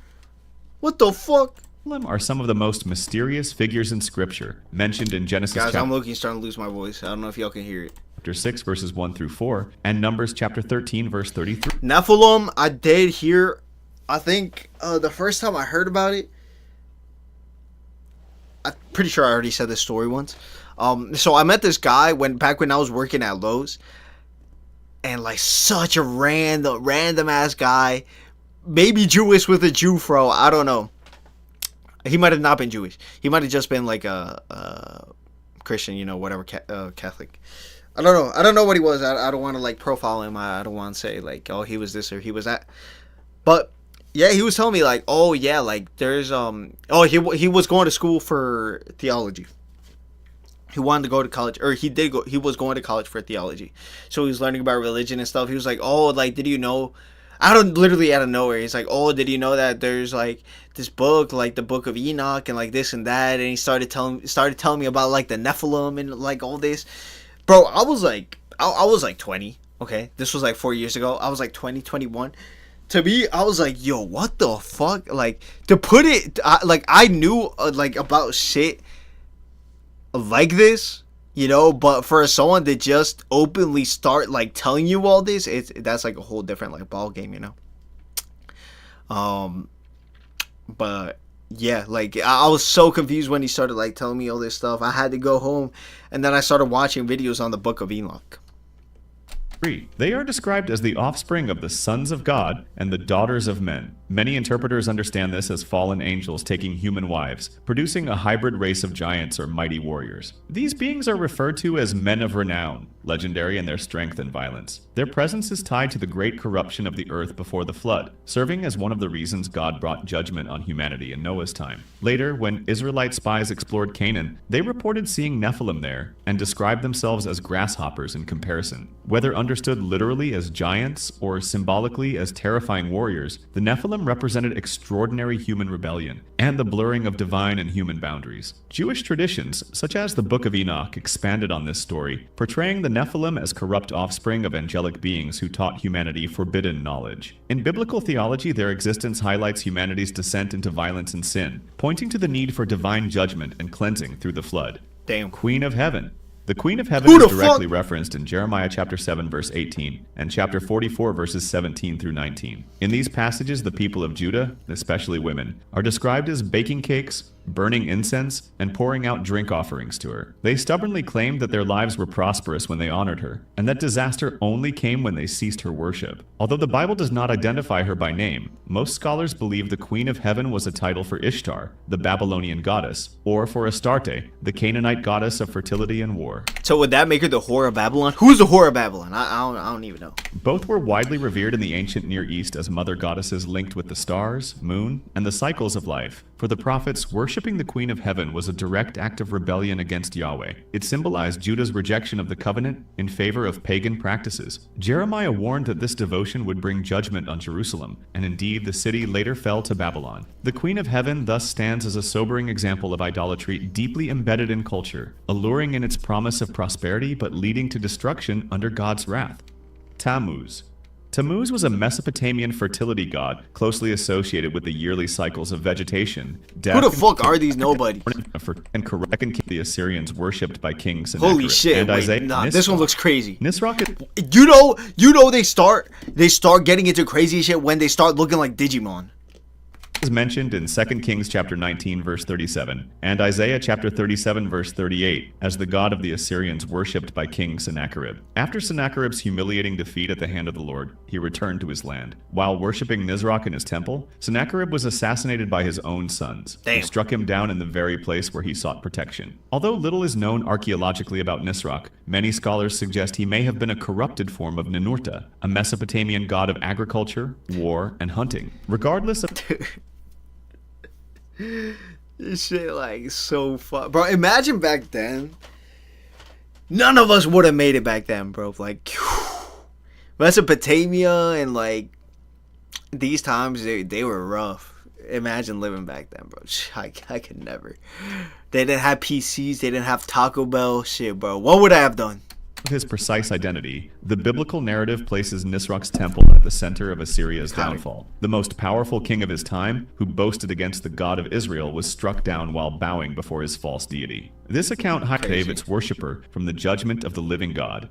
What the fuck? Nephilim are some of the most mysterious figures in Scripture, mentioned in Genesis Guys, I'm looking, starting to lose my voice. I don't know if y'all can hear it. Chapter 6 verses 1 through 4, and Numbers chapter 13 verse 33. Nephilim, I did hear I think the first time I heard about it, I'm pretty sure I already said this story once. So I met this guy back when I was working at Lowe's, and like such a random ass guy, maybe Jewish with a Jew fro. I don't know. He might have not been Jewish. He might have just been like a Christian, you know, whatever, Catholic. I don't know. I don't know what he was. I don't want to like profile him. I don't want to say like, oh, he was this or he was that. But yeah, he was telling me like, oh yeah, like there's he was going to school for theology. He wanted to go to college, or he was going to college for theology. So he was learning about religion and stuff. He was like, oh, like, did you know, literally out of nowhere, he's like, oh, did you know that there's like this book, like the Book of Enoch and like this and that, and he started telling me about like the Nephilim and like all this. Bro, I was like 20, okay? This was like 4 years ago. I was like 20, 21. To me, I was like, yo, what the fuck? Like, to put it, I knew like about shit like this, you know, but for someone to just openly start like telling you all this, that's like a whole different like ball game, you know. But yeah, like I was so confused when he started like telling me all this stuff. I had to go home, and then I started watching videos on the Book of Enoch. 3. They are described as the offspring of the sons of God and the daughters of men. Many interpreters understand this as fallen angels taking human wives, producing a hybrid race of giants or mighty warriors. These beings are referred to as men of renown, legendary in their strength and violence. Their presence is tied to the great corruption of the earth before the flood, serving as one of the reasons God brought judgment on humanity in Noah's time. Later, when Israelite spies explored Canaan, they reported seeing Nephilim there and described themselves as grasshoppers in comparison. Whether understood literally as giants or symbolically as terrifying warriors, the Nephilim represented extraordinary human rebellion and the blurring of divine and human boundaries. Jewish traditions, such as the Book of Enoch, expanded on this story, portraying the Nephilim as corrupt offspring of angelic beings who taught humanity forbidden knowledge. In biblical theology, their existence highlights humanity's descent into violence and sin, pointing to the need for divine judgment and cleansing through the flood. Damn. Queen of Heaven. The Queen of Heaven is directly referenced in Jeremiah chapter 7 verse 18 and chapter 44 verses 17 through 19. In these passages, the people of Judah, especially women, are described as baking cakes, burning incense, and pouring out drink offerings to her. They stubbornly claimed that their lives were prosperous when they honored her, and that disaster only came when they ceased her worship. Although the Bible does not identify her by name, most scholars believe the Queen of Heaven was a title for Ishtar, the Babylonian goddess, or for Astarte, the Canaanite goddess of fertility and war. So would that make her the whore of Babylon? Who's the whore of Babylon? I don't even know. Both were widely revered in the ancient Near East as mother goddesses linked with the stars, moon, and the cycles of life. For the prophets, worshiping the Queen of Heaven was a direct act of rebellion against Yahweh. It symbolized Judah's rejection of the covenant in favor of pagan practices. Jeremiah warned that this devotion would bring judgment on Jerusalem, and indeed the city later fell to Babylon. The Queen of Heaven thus stands as a sobering example of idolatry deeply embedded in culture, alluring in its promise of prosperity but leading to destruction under God's wrath. Tammuz. Tammuz was a Mesopotamian fertility god closely associated with the yearly cycles of vegetation. Who the fuck are these nobody? And correct the Assyrians worshipped by King Sennacherib. Holy shit! And Wait, Isaiah, nah, this one looks crazy. Nisroch. You know they start getting into crazy shit when they start looking like Digimon. Is mentioned in 2 Kings chapter 19 verse 37 and Isaiah chapter 37 verse 38 as the god of the Assyrians worshipped by King Sennacherib. After Sennacherib's humiliating defeat at the hand of the Lord, he returned to his land. While worshipping Nisroch in his temple, Sennacherib was assassinated by his own sons, who struck him down in the very place where he sought protection. Although little is known archaeologically about Nisroch, many scholars suggest he may have been a corrupted form of Ninurta, a Mesopotamian god of agriculture, war, and hunting. Regardless of this shit like so fun, bro. Imagine back then. None of us would have made it back then, bro. Like Mesopotamia and like these times, they were rough. Imagine living back then, bro. I could never. They didn't have PCs. They didn't have Taco Bell. Shit, bro. What would I have done? His precise identity, the biblical narrative places Nisroch's temple at the center of Assyria's downfall. The most powerful king of his time, who boasted against the God of Israel, was struck down while bowing before his false deity. This account hides its worshipper from the judgment of the living God.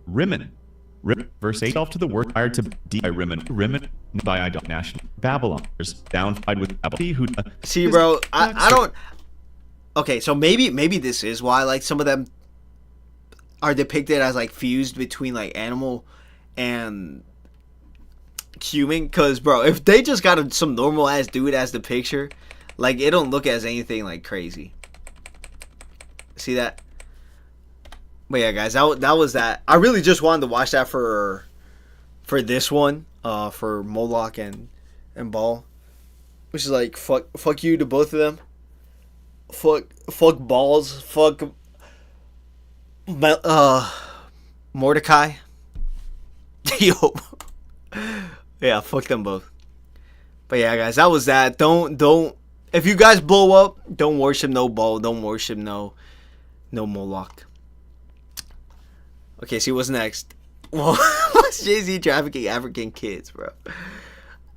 Rimmon. Verse 8, to the word hired to be by Rimmon by idol national Babylon. Downfied with Babylon. See, bro, I don't. Okay, so maybe this is why like some of them are depicted as like fused between like animal and human. Cause bro, if they just got some normal ass dude as the picture, like it don't look as anything like crazy. See that? But yeah, guys, that was that. I really just wanted to watch that for this one, for Moloch and Baal, which is like fuck you to both of them. Fuck balls. Fuck Mordecai. Yo. Yeah, fuck them both. But yeah, guys, that was that. Don't if you guys blow up, don't worship no Baal, don't worship no Moloch. Okay, see what's next. What's Jay-Z trafficking African kids, bro?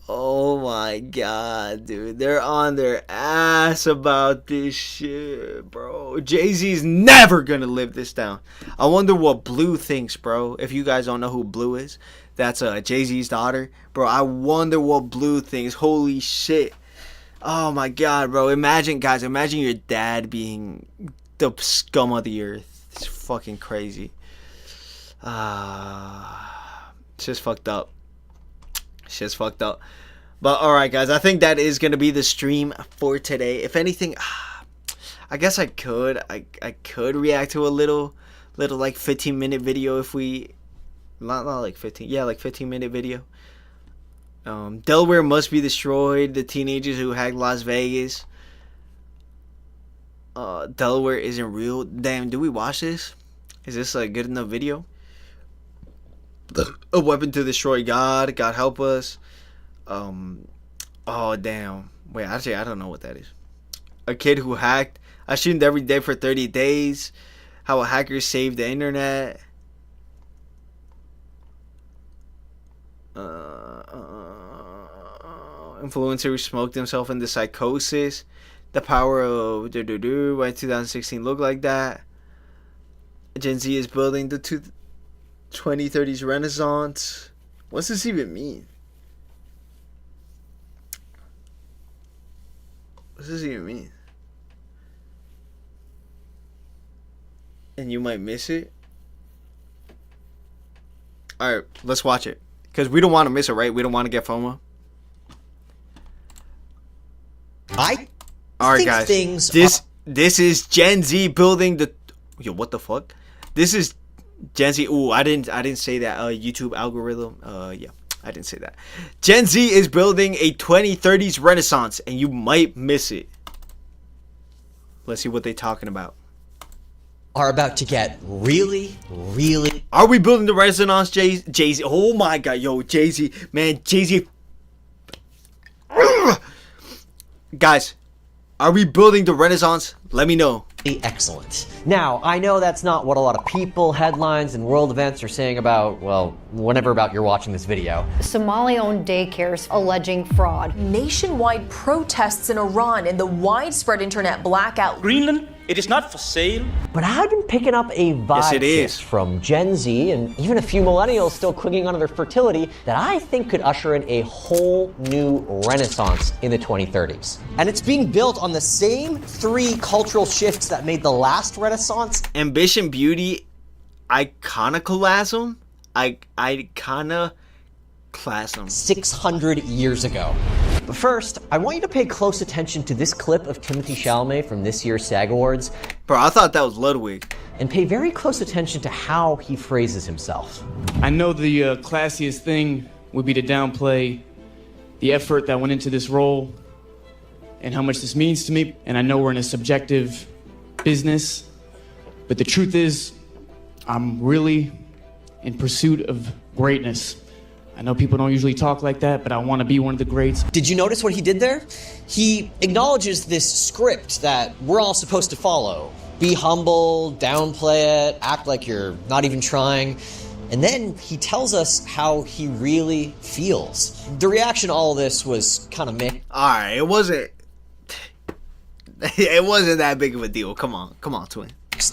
Oh my god, dude. They're on their ass about this shit, bro. Jay-Z's never gonna live this down. I wonder what Blue thinks, bro. If you guys don't know who Blue is, that's Jay-Z's daughter. Bro, I wonder what Blue thinks. Holy shit. Oh my god, bro. Imagine your dad being the scum of the earth. It's fucking crazy. It's just fucked up. Shit's fucked up. But alright, guys, I think that is gonna be the stream for today. If anything, I guess I could react to a little like 15-minute video if we not like 15, yeah, like 15-minute video. Delaware must be destroyed. The teenagers who hacked Las Vegas. Delaware isn't real. Damn, do we watch this? Is this a good enough video? A weapon to destroy God. God help us. Oh damn. Wait, actually I don't know what that is. A kid who hacked. I streamed every day for 30 days. How a hacker saved the internet. Influencer who smoked himself into psychosis. The power of why 2016 look like that. Gen Z is building the 2030s Renaissance. What's this even mean? What's this even mean? And you might miss it. Alright, let's watch it. Because we don't want to miss it, right? We don't want to get FOMO. Alright, guys. This is Gen Z building the... Yo, what the fuck? This is Gen Z... Ooh, I didn't say that. YouTube algorithm. Yeah, I didn't say that. Gen Z is building a 2030s Renaissance, and you might miss it. Let's see what they're talking about. Are about to get really... Are we building the Renaissance, Jay-Z? Oh my god, yo, Jay-Z. Man, Jay-Z... Guys, are we building the Renaissance? Let me know. Excellent. Now, I know that's not what a lot of people, headlines, and world events are saying about, well, whenever about you're watching this video. Somali-owned daycares alleging fraud. Nationwide protests in Iran and the widespread internet blackout. Greenland, it is not for sale. But I've been picking up a vibe is. from Gen Z and even a few millennials still clinging onto their fertility that I think could usher in a whole new renaissance in the 2030s. And it's being built on the same three cultural shifts that made the last renaissance. Ambition, beauty, iconoclasm. Iconoclasm. 600 years ago. But first, I want you to pay close attention to this clip of Timothée Chalamet from this year's SAG Awards. Bro, I thought that was Ludwig. And pay very close attention to how he phrases himself. I know the classiest thing would be to downplay the effort that went into this role and how much this means to me. And I know we're in a subjective business, but the truth is, I'm really in pursuit of greatness. I know people don't usually talk like that, but I want to be one of the greats. Did you notice what he did there? He acknowledges this script that we're all supposed to follow. Be humble, downplay it, act like you're not even trying. And then he tells us how he really feels. The reaction to all of this was kind of mixed. Alright, it wasn't that big of a deal. Come on, twin.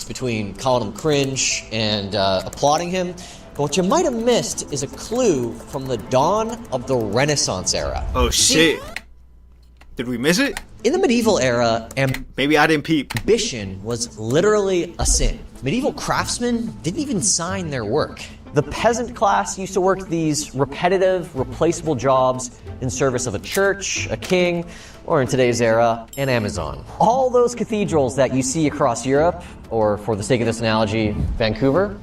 Between calling him cringe and applauding him. But what you might have missed is a clue from the dawn of the Renaissance era. Oh shit. Did we miss it? In the medieval era, maybe I didn't peep. Ambition was literally a sin. Medieval craftsmen didn't even sign their work. The peasant class used to work these repetitive, replaceable jobs in service of a church, a king, or in today's era, an Amazon. All those cathedrals that you see across Europe, or for the sake of this analogy, Vancouver,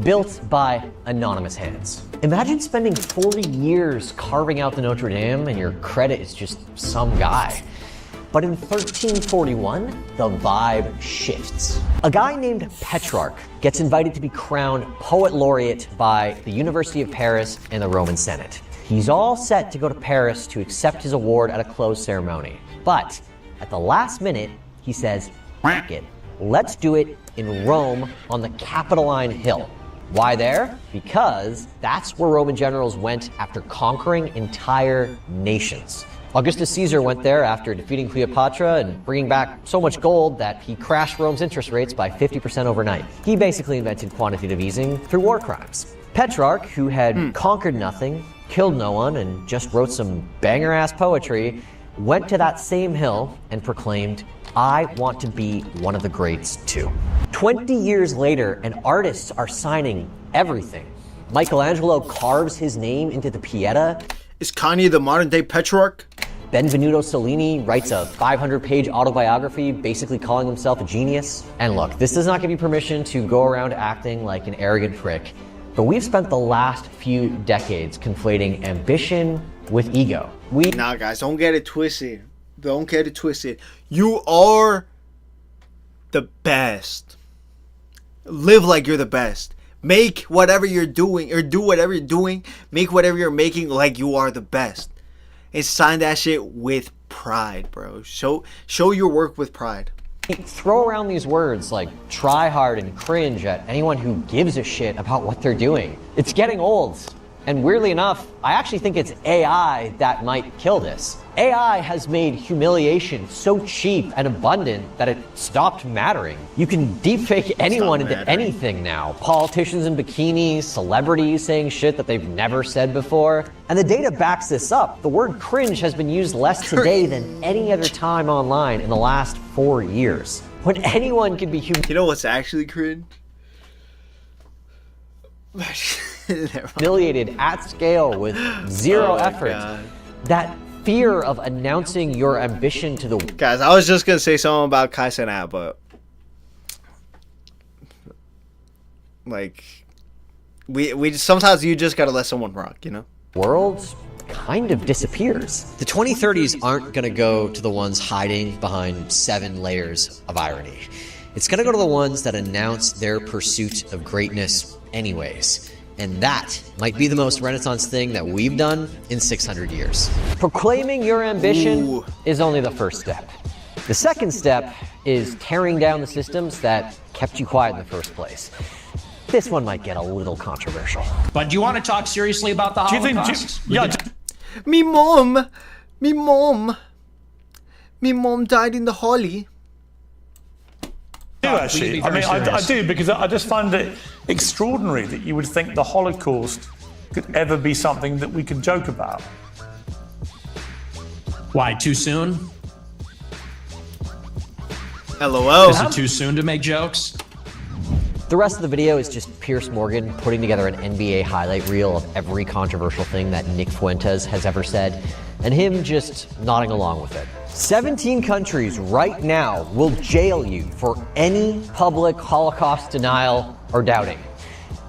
built by anonymous hands. Imagine spending 40 years carving out the Notre Dame and your credit is just some guy. But in 1341, the vibe shifts. A guy named Petrarch gets invited to be crowned poet laureate by the University of Paris and the Roman Senate. He's all set to go to Paris to accept his award at a closed ceremony. But at the last minute, he says, "F it. Let's do it in Rome on the Capitoline Hill." Why there? Because that's where Roman generals went after conquering entire nations. Augustus Caesar went there after defeating Cleopatra and bringing back so much gold that he crashed Rome's interest rates by 50% overnight. He basically invented quantitative easing through war crimes. Petrarch, who had conquered nothing, killed no one, and just wrote some banger-ass poetry, went to that same hill and proclaimed, "I want to be one of the greats too." 20 years later, and artists are signing everything. Michelangelo carves his name into the Pieta. Is Kanye the modern-day Petrarch? Benvenuto Cellini writes a 500-page autobiography basically calling himself a genius. And look, this does not give you permission to go around acting like an arrogant prick, but we've spent the last few decades conflating ambition with ego. Nah, guys, don't get it twisted. Don't get it twisted. You are the best. Live like you're the best. Make whatever you're doing, or do whatever you're doing, make whatever you're making like you are the best. And sign that shit with pride, bro. Show your work with pride. Throw around these words like try hard and cringe at anyone who gives a shit about what they're doing. It's getting old. And weirdly enough, I actually think it's AI that might kill this. AI has made humiliation so cheap and abundant that it stopped mattering. You can deepfake anyone into anything now. Politicians in bikinis, celebrities saying shit that they've never said before. And the data backs this up. The word cringe has been used less today than any other time online in the last 4 years. When anyone can be You know what's actually cringe? humiliated at scale with zero effort. God. That fear of announcing your ambition to the Guys, I was just gonna say something about Kai Cenat, but like we sometimes you just gotta let someone rock, you know? world kind of disappears. The 2030s aren't gonna go to the ones hiding behind 7 layers of irony. It's gonna go to the ones that announce their pursuit of greatness anyways. And that might be the most Renaissance thing that we've done in 600 years. Proclaiming your ambition is only the first step. The second step is tearing down the systems that kept you quiet in the first place. This one might get a little controversial. But do you want to talk seriously about the Holocaust? Me mom died in the holly. I do actually. I do, because I just find it extraordinary that you would think the Holocaust could ever be something that we could joke about. Why, too soon? LOL. Is it too soon to make jokes? The rest of the video is just Pierce Morgan putting together an NBA highlight reel of every controversial thing that Nick Fuentes has ever said, and him just nodding along with it. 17 countries right now will jail you for any public Holocaust denial or doubting.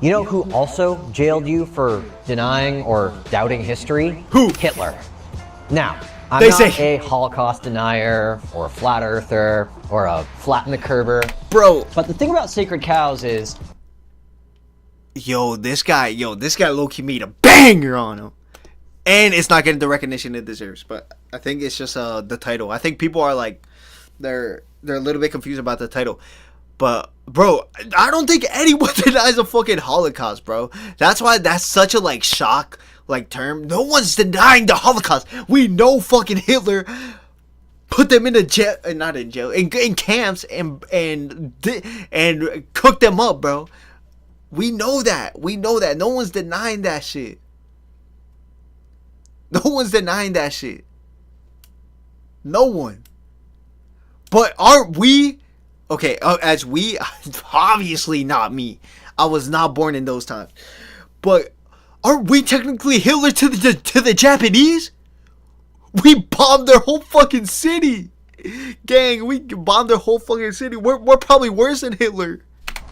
You know who also jailed you for denying or doubting history? Who? Hitler. Now, I'm not a Holocaust denier or a flat earther or a flatten the curber. Bro. But the thing about sacred cows is... Yo, this guy low-key made a banger on him. And it's not getting the recognition it deserves. But I think it's just the title. I think people are like, they're a little bit confused about the title. But, bro, I don't think anyone denies a fucking Holocaust, bro. That's why that's such a, like, shock, like, term. No one's denying the Holocaust. We know fucking Hitler put them in a jail, not in jail, in camps and cooked them up, bro. We know that. We know that. No one's denying that shit. No one's denying that shit. No one. But aren't we? Okay, as we, obviously not me. I was not born in those times. But aren't we technically Hitler to the Japanese? We bombed their whole fucking city. Gang, we bombed their whole fucking city. We're probably worse than Hitler.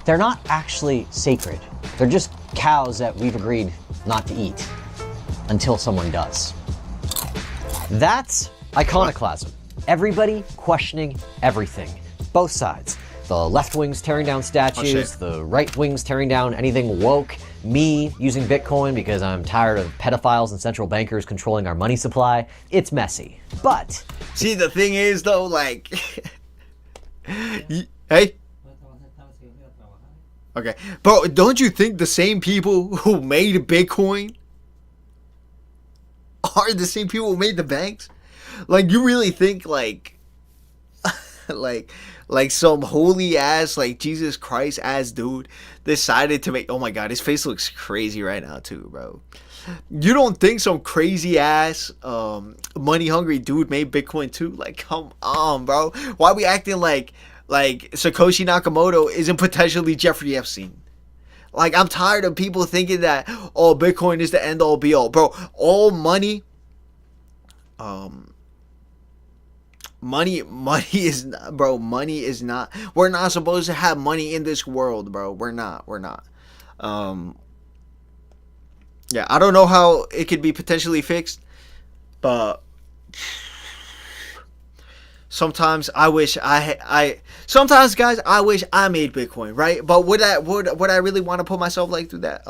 They're not actually sacred. They're just cows that we've agreed not to eat until someone does. That's iconoclasm. Everybody questioning everything. Both sides. The left wing's tearing down statues, the right wing's tearing down anything woke, me using Bitcoin because I'm tired of pedophiles and central bankers controlling our money supply. It's messy. But see, the thing is though, like hey? Okay. Bro, don't you think the same people who made Bitcoin are the same people who made the banks? Like, you really think like like some holy ass, like Jesus Christ ass dude decided to make, oh my god, his face looks crazy right now too, bro. You don't think some crazy ass money hungry dude made Bitcoin too? Like, come on, bro. Why are we acting like Satoshi Nakamoto isn't potentially Jeffrey Epstein? Like, I'm tired of people thinking that, oh, Bitcoin is the end all be all, bro. All money money is not, bro. Money is not. We're not supposed to have money in this world, bro. We're not. Yeah, I don't know how it could be potentially fixed, but sometimes I wish sometimes, guys, I wish I made Bitcoin, right? But would I really want to put myself like through that?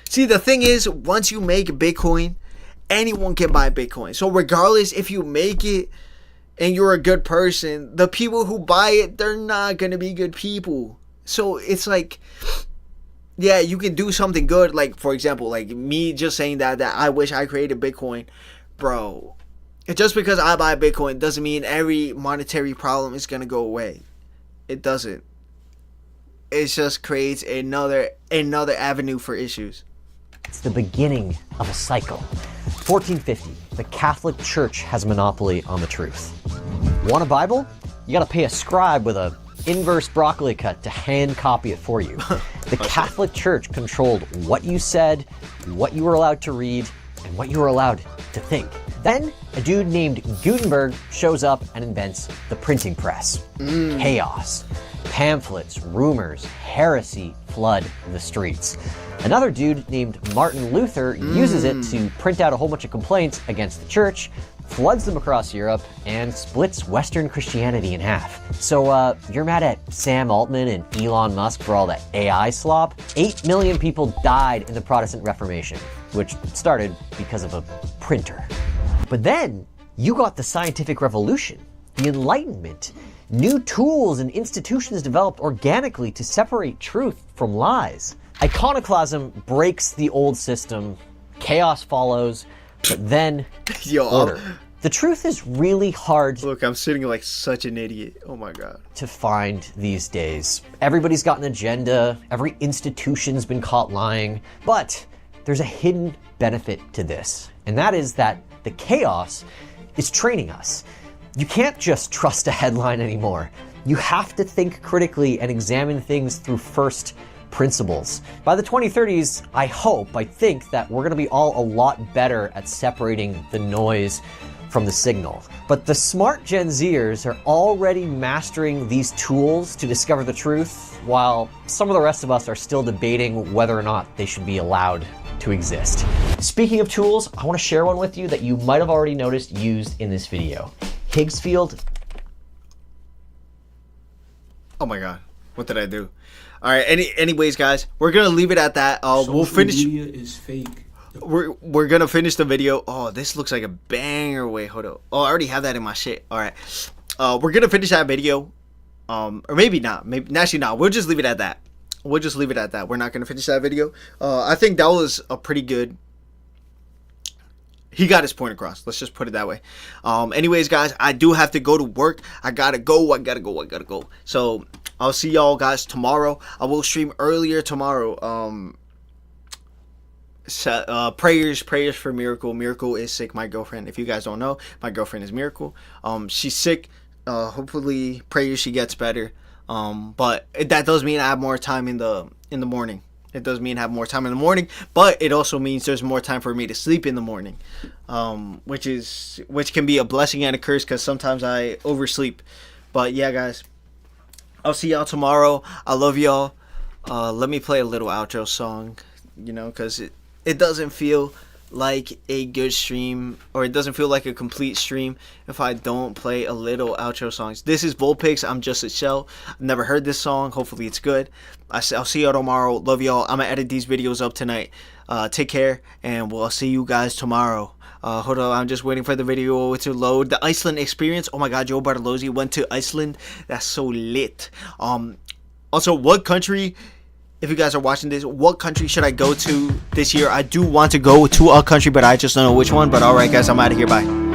See, the thing is, once you make Bitcoin, anyone can buy Bitcoin. So regardless if you make it and you're a good person, the people who buy it, they're not going to be good people. So it's like, yeah, you can do something good. Like, for example, like me just saying that I wish I created Bitcoin. Bro, just because I buy Bitcoin doesn't mean every monetary problem is going to go away. It doesn't. It just creates another avenue for issues. It's the beginning of a cycle. 1450, the Catholic Church has a monopoly on the truth. Want a Bible? You gotta pay a scribe with a inverse broccoli cut to hand copy it for you. The Catholic Church controlled what you said, what you were allowed to read, and what you were allowed to think. Then a dude named Gutenberg shows up and invents the printing press. Chaos. Pamphlets, rumors, heresy flood the streets. Another dude named Martin Luther uses it to print out a whole bunch of complaints against the church, floods them across Europe, and splits Western Christianity in half. So you're mad at Sam Altman and Elon Musk for all that AI slop? 8 million people died in the Protestant Reformation, which started because of a printer. But then you got the scientific revolution, the Enlightenment. New tools and institutions developed organically to separate truth from lies. Iconoclasm breaks the old system, chaos follows, but then order. The truth is really hard. Look, I'm sitting like such an idiot. Oh my god. To find these days. Everybody's got an agenda, every institution's been caught lying, but there's a hidden benefit to this, and that is that the chaos is training us. You can't just trust a headline anymore. You have to think critically and examine things through first principles. By the 2030s, I think that we're gonna be all a lot better at separating the noise from the signal. But the smart Gen Zers are already mastering these tools to discover the truth, while some of the rest of us are still debating whether or not they should be allowed to exist. Speaking of tools, I wanna share one with you that you might have already noticed used in this video. Higgsfield. Oh my god, what did I do? All right. Anyways, guys, we're gonna leave it at that. We'll finish. Social media is fake. We're gonna finish the video. Oh, this looks like a banger. Wait, hold up. Oh, I already have that in my shit. All right. We're gonna finish that video. Or maybe not. Maybe actually not. We'll just leave it at that. We'll just leave it at that. We're not gonna finish that video. I think that was a pretty good he got his point across. Let's just put it that way. Anyways, guys, I do have to go to work. I gotta go. So I'll see y'all guys tomorrow. I will stream earlier tomorrow. Prayers for Miracle. Miracle is sick, my girlfriend. If you guys don't know, my girlfriend is Miracle. She's sick. Hopefully, prayers she gets better. But that does mean I have more time in the morning. It does mean I have more time in the morning, but it also means there's more time for me to sleep in the morning, which can be a blessing and a curse because sometimes I oversleep. But yeah, guys, I'll see y'all tomorrow. I love y'all. Let me play a little outro song, because it doesn't feel like a good stream, or it doesn't feel like a complete stream if I don't play a little outro songs. This is Volpix. I'm just a shell. I've never heard this song. Hopefully it's good. I'll see y'all tomorrow. Love y'all. I'm gonna edit these videos up tonight. Take care, and we'll see you guys tomorrow. Hold on, I'm just waiting for the video to load. The Iceland experience. Oh my god, Joe Bartolozzi went to Iceland. That's so lit. Also, what country, if you guys are watching this, what country should I go to this year? I do want to go to a country, but I just don't know which one. But alright, guys, I'm out of here. Bye.